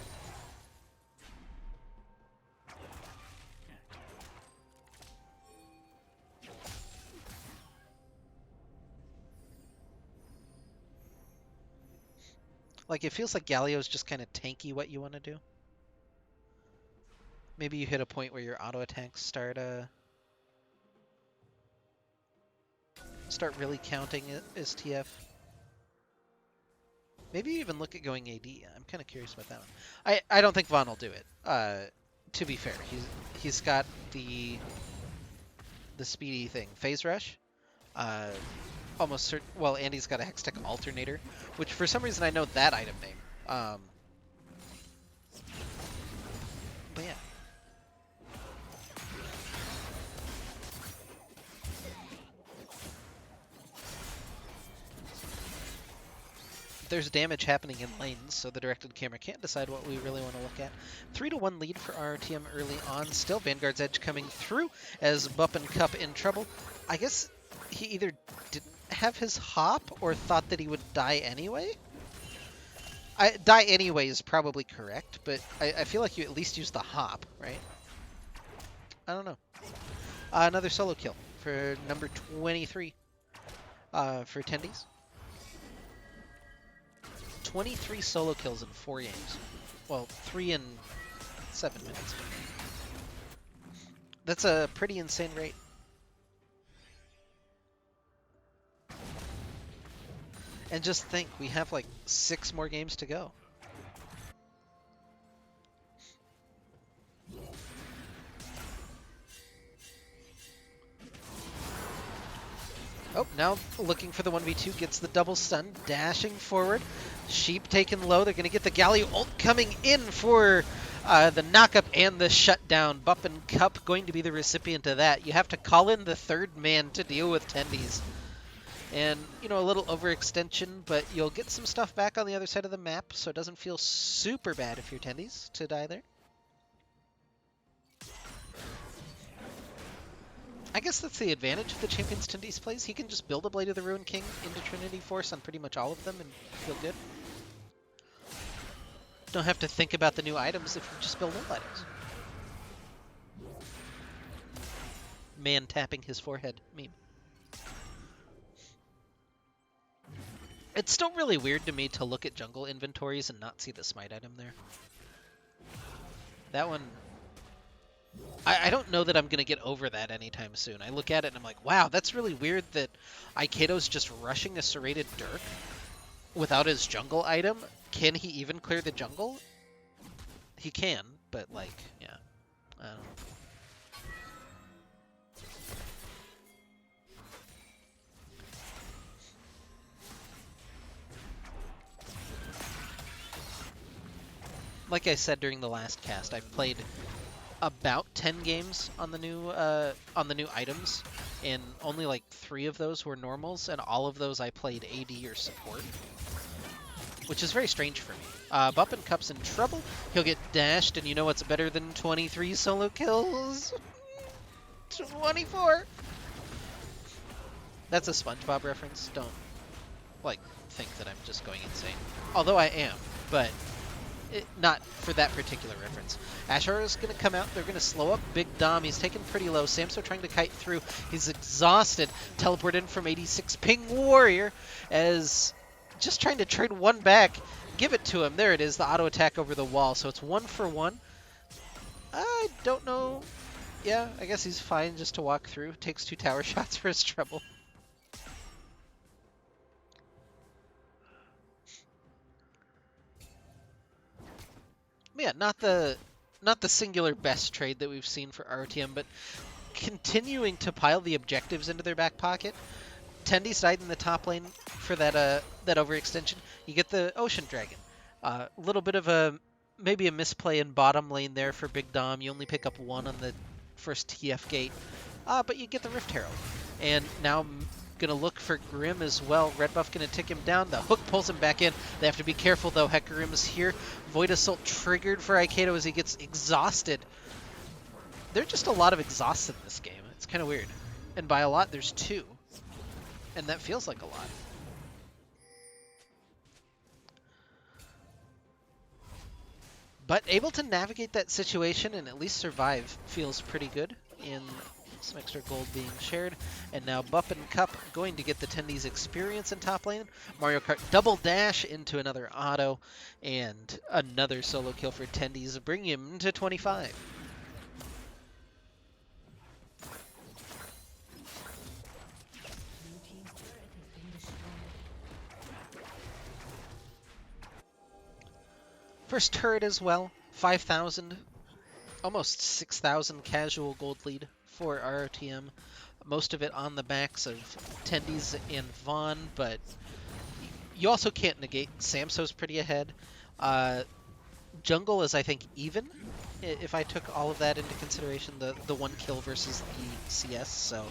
Like, it feels like Galio's just kind of tanky what you want to do. Maybe you hit a point where your auto attacks start really counting it as TF. Maybe you even look at going AD. I'm kind of curious about that one. I don't think Vaughn will do it. To be fair, he's got the speedy thing, Phase Rush. Almost certain. Well, Andy's got a Hextech Alternator, which for some reason I know that item name. But yeah. There's damage happening in lanes, so the directed camera can't decide what we really want to look at. 3-1 lead for RTM early on. Still Vanguard's Edge coming through as Bupp and Cup in trouble. I guess he either didn't have his hop or thought that he would die anyway? Die anyway is probably correct, but I feel like you at least use the hop, right? I don't know. Another solo kill for number 23 for Tendies. 23 solo kills in 4 games. Well, 3 in 7 minutes. That's a pretty insane rate. And just think, we have like 6 more games to go. Oh, now looking for the 1v2, gets the double stun, dashing forward. Sheep taken low, they're going to get the Galio ult coming in for the knockup and the shutdown. Bupp and Cup going to be the recipient of that. You have to call in the third man to deal with Tendies. And, you know, a little overextension, but you'll get some stuff back on the other side of the map, so it doesn't feel super bad if you're Tendies to die there. I guess that's the advantage of the Champions Tendies plays. He can just build a Blade of the Ruined King into Trinity Force on pretty much all of them and feel good. Don't have to think about the new items if you just build old items. Man tapping his forehead meme. It's still really weird to me to look at jungle inventories and not see the smite item there. That one... I don't know that I'm going to get over that anytime soon. I look at it and I'm like, wow, that's really weird that Aikato's just rushing a serrated Dirk without his jungle item. Can he even clear the jungle? He can, but like, yeah. I don't know. Like I said during the last cast, I've played about 10 games on the new items, and only like 3 of those were normals, and all of those I played AD or support, which is very strange for me. Bupp and Cup's in trouble. He'll get dashed, and you know what's better than 23 solo kills? 24. That's a SpongeBob reference. Don't like think that I'm just going insane. Although I am, but not for that particular reference. Ashar is going to come out. They're going to slow up Big Dom. He's taken pretty low. Samso trying to kite through. He's exhausted. Teleport in from 86 Ping Warrior as just trying to trade one back. Give it to him. There it is, the auto attack over the wall. So it's 1 for 1. I don't know. Yeah, I guess he's fine just to walk through. Takes 2 tower shots for his trouble. Yeah, not the singular best trade that we've seen for RTM, but continuing to pile the objectives into their back pocket. Tendies died in the top lane for that overextension. You get the Ocean Dragon. A little bit of maybe a misplay in bottom lane there for Big Dom. You only pick up 1 on the first TF gate, but you get the Rift Herald. And now gonna look for Grim as well. Red buff gonna tick him down. The hook pulls him back in. They have to be careful though. Hecarim is here. Void Assault triggered for Aikato as he gets exhausted. There's just a lot of exhausts in this game. It's kind of weird. And by a lot, there's 2. And that feels like a lot. But able to navigate that situation and at least survive feels pretty good. In some extra gold being shared. And now Bupp and Cup going to get the Tendies experience in top lane. Mario Kart double dash into another auto. And another solo kill for Tendies, bring him to 25. First turret as well. 5,000. Almost 6,000 casual gold lead for RTM. Most of it on the backs of Tendies and Vaughn, but you also can't negate Samso's pretty ahead. Jungle is, I think, even. If I took all of that into consideration, the one kill versus the CS, so...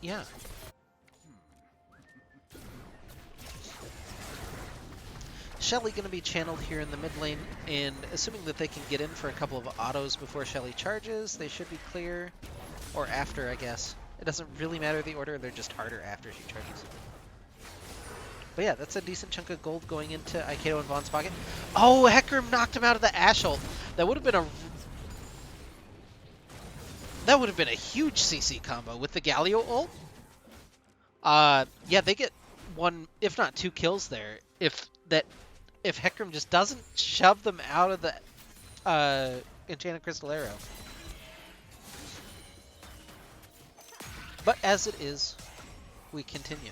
Yeah. Shelly going to be channeled here in the mid lane, and assuming that they can get in for a couple of autos before Shelly charges, they should be clear. Or after, I guess. It doesn't really matter the order, they're just harder after she charges. But yeah, that's a decent chunk of gold going into Aikido and Vaughn's pocket. Oh, Hecarim knocked him out of the Ashe ult. That would have been a... That would have been a huge CC combo with the Galio ult. Yeah, they get one, if not two kills there. If Hecarim just doesn't shove them out of the Enchanted Crystal Arrow. But as it is, we continue.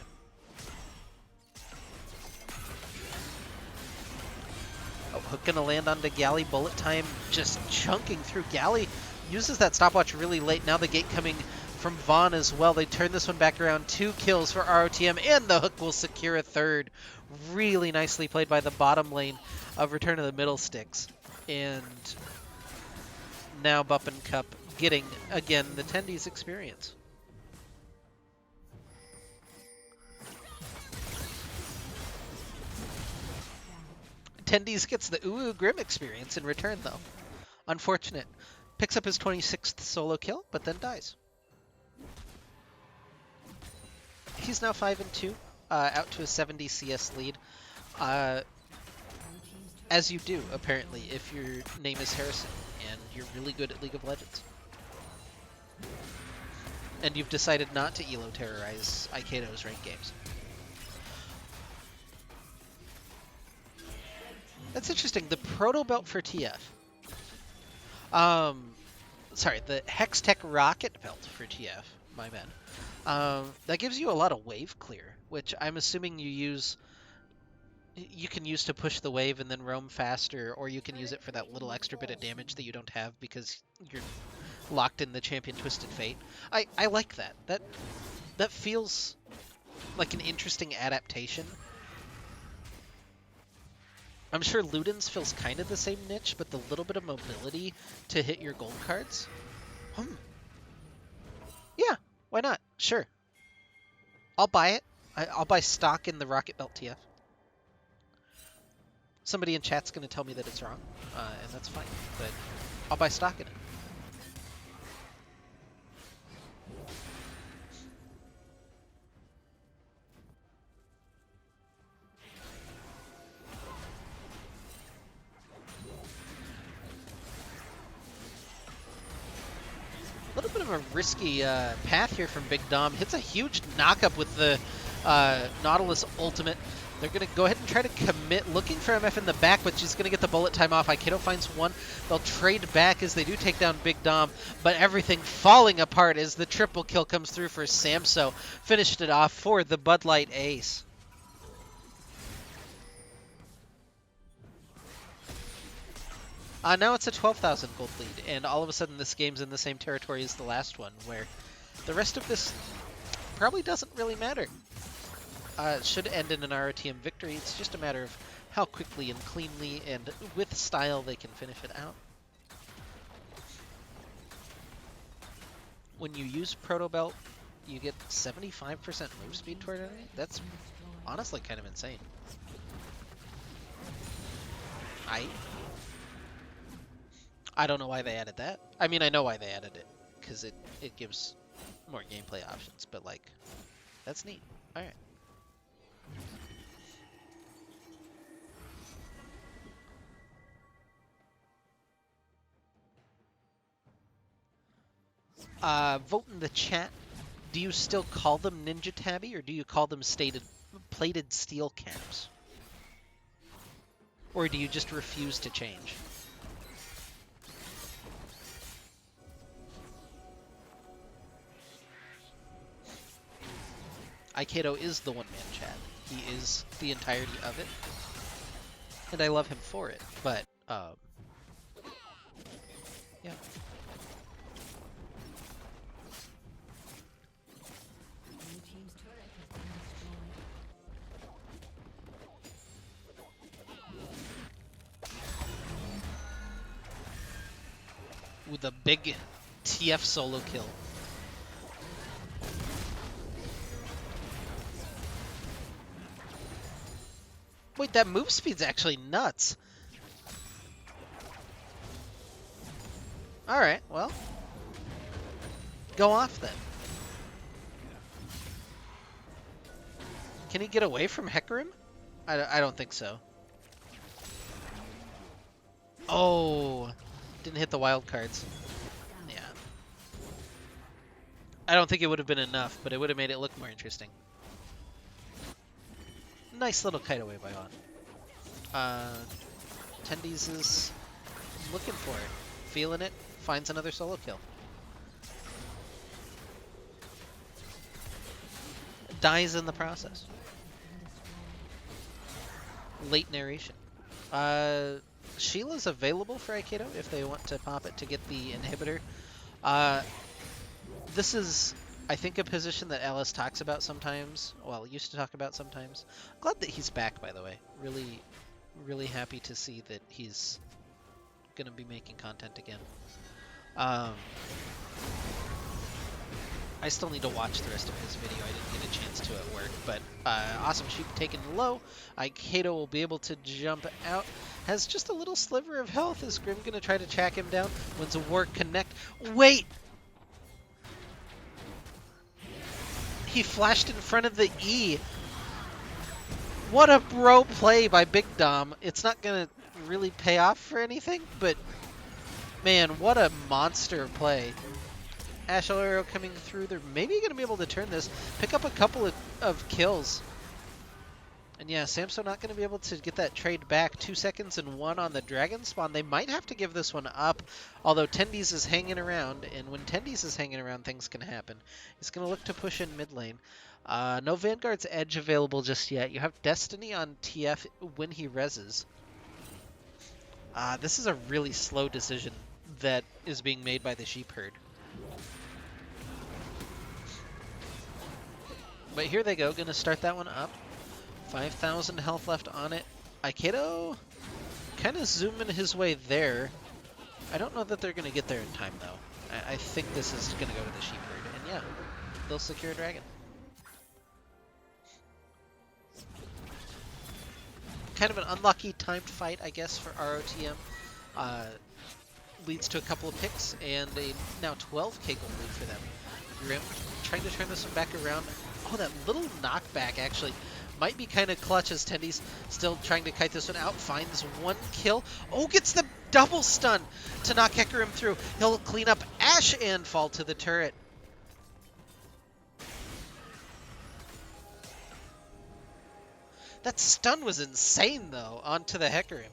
Oh, hook gonna land onto Galley. Bullet time just chunking through. Galley uses that stopwatch really late. Now the gate coming from Vaughn as well. They turn this one back around. 2 kills for ROTM, and the hook will secure a third. Really nicely played by the bottom lane of Return of the Middle Sticks. And now Bupp and Cup getting, again, the Tendies experience. Tendies gets the Uwu Grim experience in return, though. Unfortunate. Picks up his 26th solo kill, but then dies. He's now 5-2, out to a 70 CS lead. As you do, apparently, if your name is Harrison and you're really good at League of Legends. And you've decided not to elo terrorize Aikedo's ranked games. That's interesting. The Proto Belt for TF. Sorry, the Hextech Rocket Belt for TF. My bad. That gives you a lot of wave clear, which I'm assuming you can use to push the wave and then roam faster, or you can use it for that little extra bit of damage that you don't have because you're locked in the Champion Twisted Fate. I like that. That feels like an interesting adaptation. I'm sure Luden's fills kind of the same niche, but the little bit of mobility to hit your gold cards. Yeah, why not? Sure. I'll buy it. I'll buy stock in the Rocket Belt TF. Somebody in chat's going to tell me that it's wrong, and that's fine, but I'll buy stock in it. A little bit of a risky path here from Big Dom. Hits a huge knockup with the Nautilus ultimate. They're going to go ahead and try to commit, looking for MF in the back, but she's going to get the bullet time off. Aikido finds one. They'll trade back as they do take down Big Dom, but everything falling apart as the triple kill comes through for Samso. Finished it off for the Bud Light ace. Now it's a 12,000 gold lead, and all of a sudden this game's in the same territory as the last one, where the rest of this probably doesn't really matter. Should end in an ROTM victory. It's just a matter of how quickly and cleanly and with style they can finish it out. When you use Proto Belt, you get 75% move speed toward enemy. That's honestly kind of insane. I don't know why they added that. I mean, I know why they added it, because it gives more gameplay options, but like, that's neat. Alright. Vote in the chat. Do you still call them Ninja Tabby, or do you call them plated steel caps? Or do you just refuse to change? Aikido is the one-man chat. He is the entirety of it. And I love him for it, but, yeah. with a big TF solo kill. Wait, that move speed's actually nuts. Alright, well. Go off then. Can he get away from Hecarim? I don't think so. Oh, didn't hit the wild cards. Yeah. I don't think it would have been enough, but it would have made it look more interesting. Nice little kite away by On. Tendies is looking for it. Feeling it. Finds another solo kill. Dies in the process. Late narration. Sheila's available for Aikido if they want to pop it to get the inhibitor. This is, I think, a position that Alice talks about sometimes. Well, used to talk about sometimes. Glad that he's back, by the way. Really, really happy to see that he's going to be making content again. I still need to watch the rest of his video. I didn't get a chance to at work, but Awesome Sheep taken low. Aikido will be able to jump out. Has just a little sliver of health. Is Grim going to try to track him down? Wins a war connect. Wait! He flashed in front of the E. What a bro play by Big Dom. It's not going to really pay off for anything, but man, what a monster play. Ash Arrow coming through. They're maybe going to be able to turn this, pick up a couple of kills. And yeah, Samso not going to be able to get that trade back. 2 seconds and 1 on the Dragon Spawn. They might have to give this one up, although Tendies is hanging around, and when Tendies is hanging around, things can happen. He's going to look to push in mid lane. No Vanguard's Edge available just yet. You have Destiny on TF when he reses. This is a really slow decision that is being made by the Sheep Herd. But here they go, going to start that one up. 5,000 health left on it. Aikido kind of zooming his way there. I don't know that they're going to get there in time, though. I think this is going to go to the Sheep Herd. And yeah, they'll secure a dragon. Kind of an unlucky timed fight, I guess, for ROTM. Leads to a couple of picks and a now 12k gold lead for them. Grim trying to turn this one back around. Oh, that little knockback actually might be kind of clutch as Tendies still trying to kite this one out. Finds one kill. Oh, gets the double stun to knock Hecarim through. He'll clean up Ash and fall to the turret. That stun was insane, though, onto the Hecarim.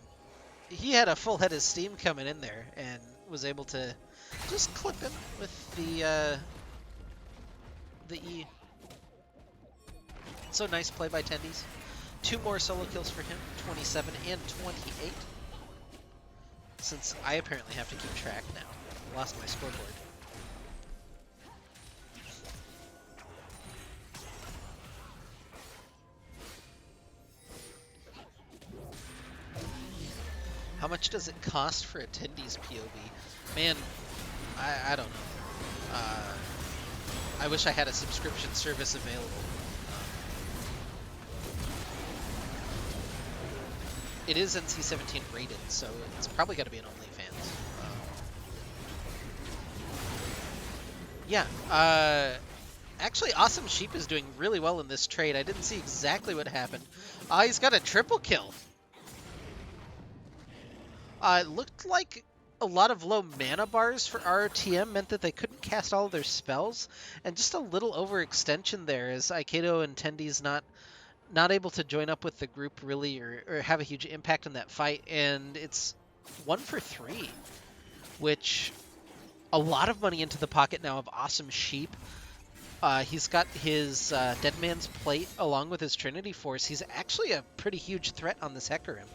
He had a full head of steam coming in there and was able to just clip him with the E. So nice play by Tendies. 2 more solo kills for him, 27 and 28. Since I apparently have to keep track now. Lost my scoreboard. How much does it cost for attendees POV? Man, I don't know. I wish I had a subscription service available. It is NC-17 rated, so it's probably got to be an OnlyFans. Yeah, actually, Awesome Sheep is doing really well in this trade. I didn't see exactly what happened. He's got a triple kill. It looked like a lot of low mana bars for ROTM meant that they couldn't cast all of their spells, and just a little overextension there as Aikido and Tendies not able to join up with the group really or have a huge impact on that fight, and it's 1 for 3, which a lot of money into the pocket now of Awesome Sheep. He's got his Dead Man's Plate along with his Trinity Force. He's actually a pretty huge threat on this Hecarim.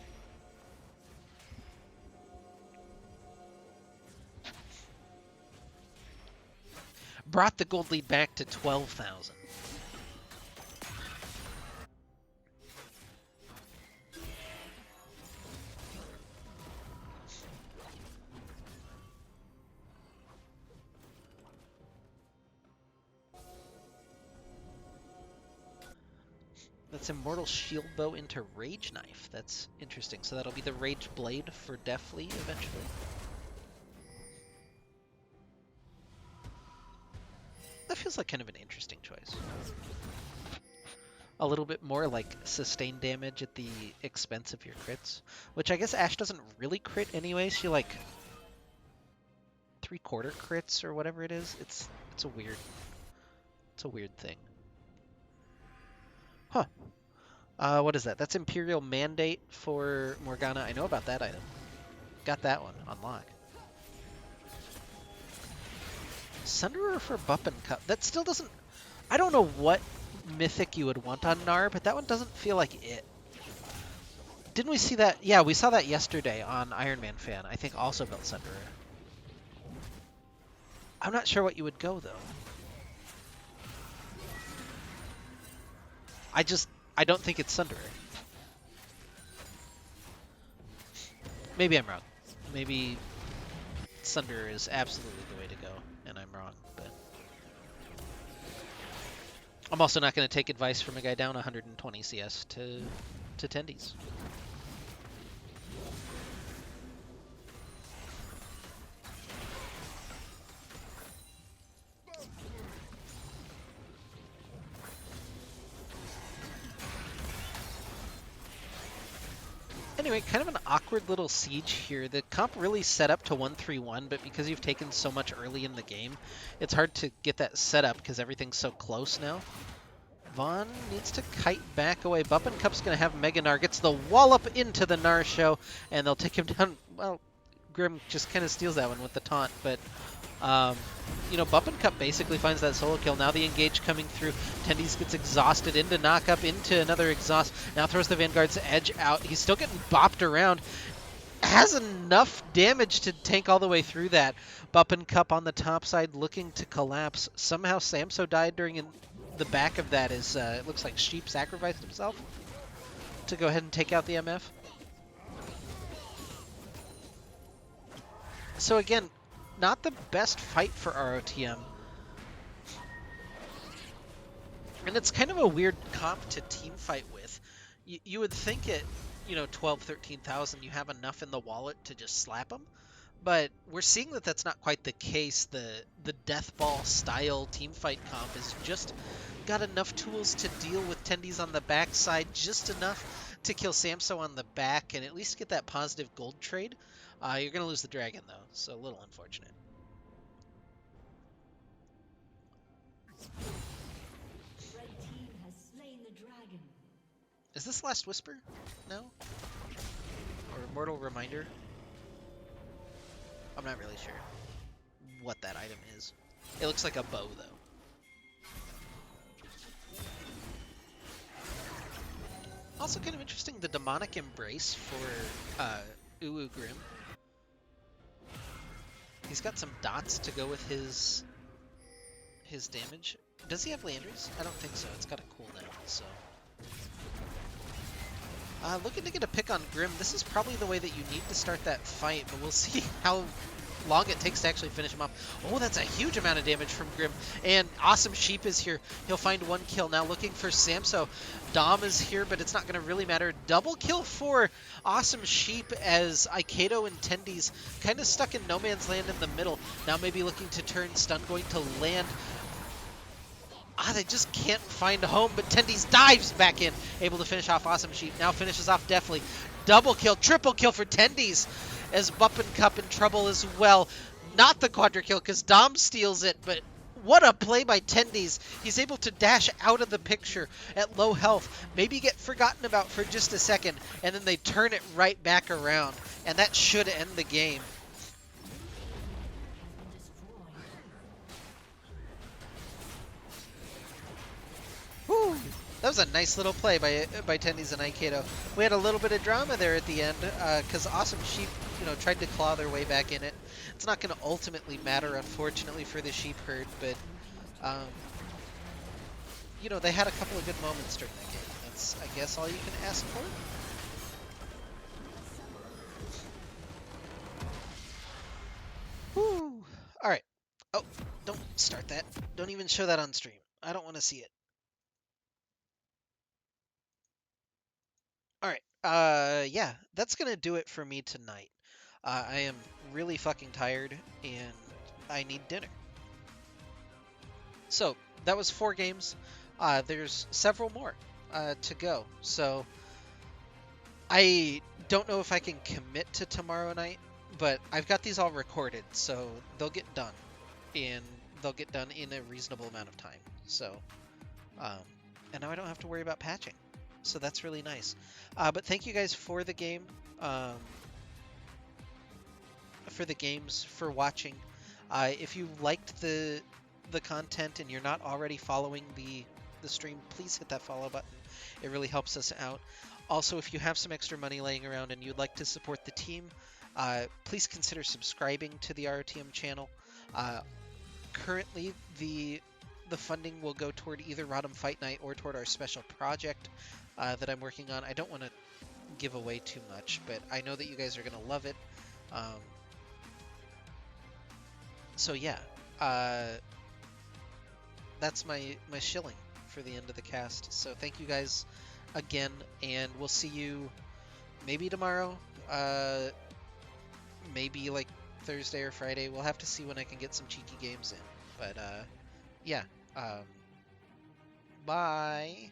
Brought the gold lead back to 12,000. That's Immortal Shield Bow into Rage Knife. That's interesting. So that'll be the Rage Blade for Deathly eventually. That feels like kind of an interesting choice. A little bit more like sustained damage at the expense of your crits, which I guess Ashe doesn't really crit anyway. She like 3/4 crits or whatever it is. It's a weird thing. Huh. What is that? That's Imperial Mandate for Morgana. I know about that item. Got that one on lock. Sunderer for Bupp and Cup. That still doesn't... I don't know what mythic you would want on Gnar, but that one doesn't feel like it. Didn't we see that? Yeah, we saw that yesterday on Iron Man Fan. I think also built Sunderer. I'm not sure what you would go, though. I don't think it's Sunderer. Maybe I'm wrong. Maybe Sunderer is absolutely the way to go, and I'm wrong, but... I'm also not going to take advice from a guy down 120 CS to tendies. Anyway, kind of an awkward little siege here. The comp really set up to 1-3-1, but because you've taken so much early in the game, it's hard to get that set up because everything's so close now. Vaughn needs to kite back away. Bupp and Cup's going to have Mega Gnar. Gets the wallop into the Gnar show, and they'll take him down. Well, Grim just kind of steals that one with the taunt, but... you know, Bupp and Cup basically finds that solo kill. Now the engage coming through. Tendies gets exhausted into knock up, into another exhaust. Now throws the Vanguard's edge out. He's still getting bopped around. Has enough damage to tank all the way through that. Bupp and Cup on the top side looking to collapse. Somehow Samso died during the back of that as it looks like Sheep sacrificed himself to go ahead and take out the MF. So again, not the best fight for ROTM. And it's kind of a weird comp to team fight with. You would think at, you know, 12, 13,000 you have enough in the wallet to just slap them. But we're seeing that that's not quite the case. The death ball style team fight comp is just got enough tools to deal with tendies on the backside, just enough to kill Samso on the back and at least get that positive gold trade. You're going to lose the dragon, though, so a little unfortunate. Red team has slain the dragon. Is this Last Whisper? No? Or Immortal Reminder? I'm not really sure what that item is. It looks like a bow, though. Also kind of interesting, the Demonic Embrace for Uwu Grim. He's got some dots to go with his damage. Does he have Landry's? I don't think so. It's got a cooldown, so... looking to get a pick on Grim. This is probably the way that you need to start that fight, but we'll see how long it takes to actually finish him off. Oh, that's a huge amount of damage from Grim. And Awesome Sheep is here. He'll find one kill. Now looking for Samso. Dom is here, but it's not going to really matter. Double kill for Awesome Sheep as Aikedo and Tendies kind of stuck in no man's land in the middle. Now maybe looking to turn. Stun going to land. They just can't find a home, but Tendies dives back in, able to finish off Awesome Sheep. Now finishes off Deathly. Double kill, triple kill for Tendies, as Bupp and Cup in trouble as well. Not the quadra kill, because Dom steals it, but what a play by Tendies. He's able to dash out of the picture at low health, maybe get forgotten about for just a second, and then they turn it right back around, and that should end the game. Woo! That was a nice little play by Tendies and Aikedo. We had a little bit of drama there at the end because Awesome Sheep, you know, tried to claw their way back in it. It's not going to ultimately matter, unfortunately, for the sheep herd, but you know, they had a couple of good moments during that game. That's, I guess, all you can ask for. Woo! All right. Oh, don't start that. Don't even show that on stream. I don't want to see it. Yeah, that's gonna do it for me tonight. I am really fucking tired and I need dinner. So that was 4 games. There's several more to go. So I don't know if I can commit to tomorrow night, but I've got these all recorded, so they'll get done, and they'll get done in a reasonable amount of time. So, um, and now I don't have to worry about patching. So that's really nice. But thank you guys for the game, um, for the games, for watching. If you liked the content and you're not already following the stream, please hit that follow button. It really helps us out. Also, if you have some extra money laying around and you'd like to support the team, please consider subscribing to the ROTM channel. Uh, Currently, the funding will go toward either Rodham Fight Night or toward our special project that I'm working on. I don't want to give away too much, but I know that you guys are going to love it. Um, so yeah, uh, that's my shilling for the end of the cast. So thank you guys again, and we'll see you maybe tomorrow, uh, maybe like Thursday or Friday. We'll have to see when I can get some cheeky games in. But yeah, um, bye.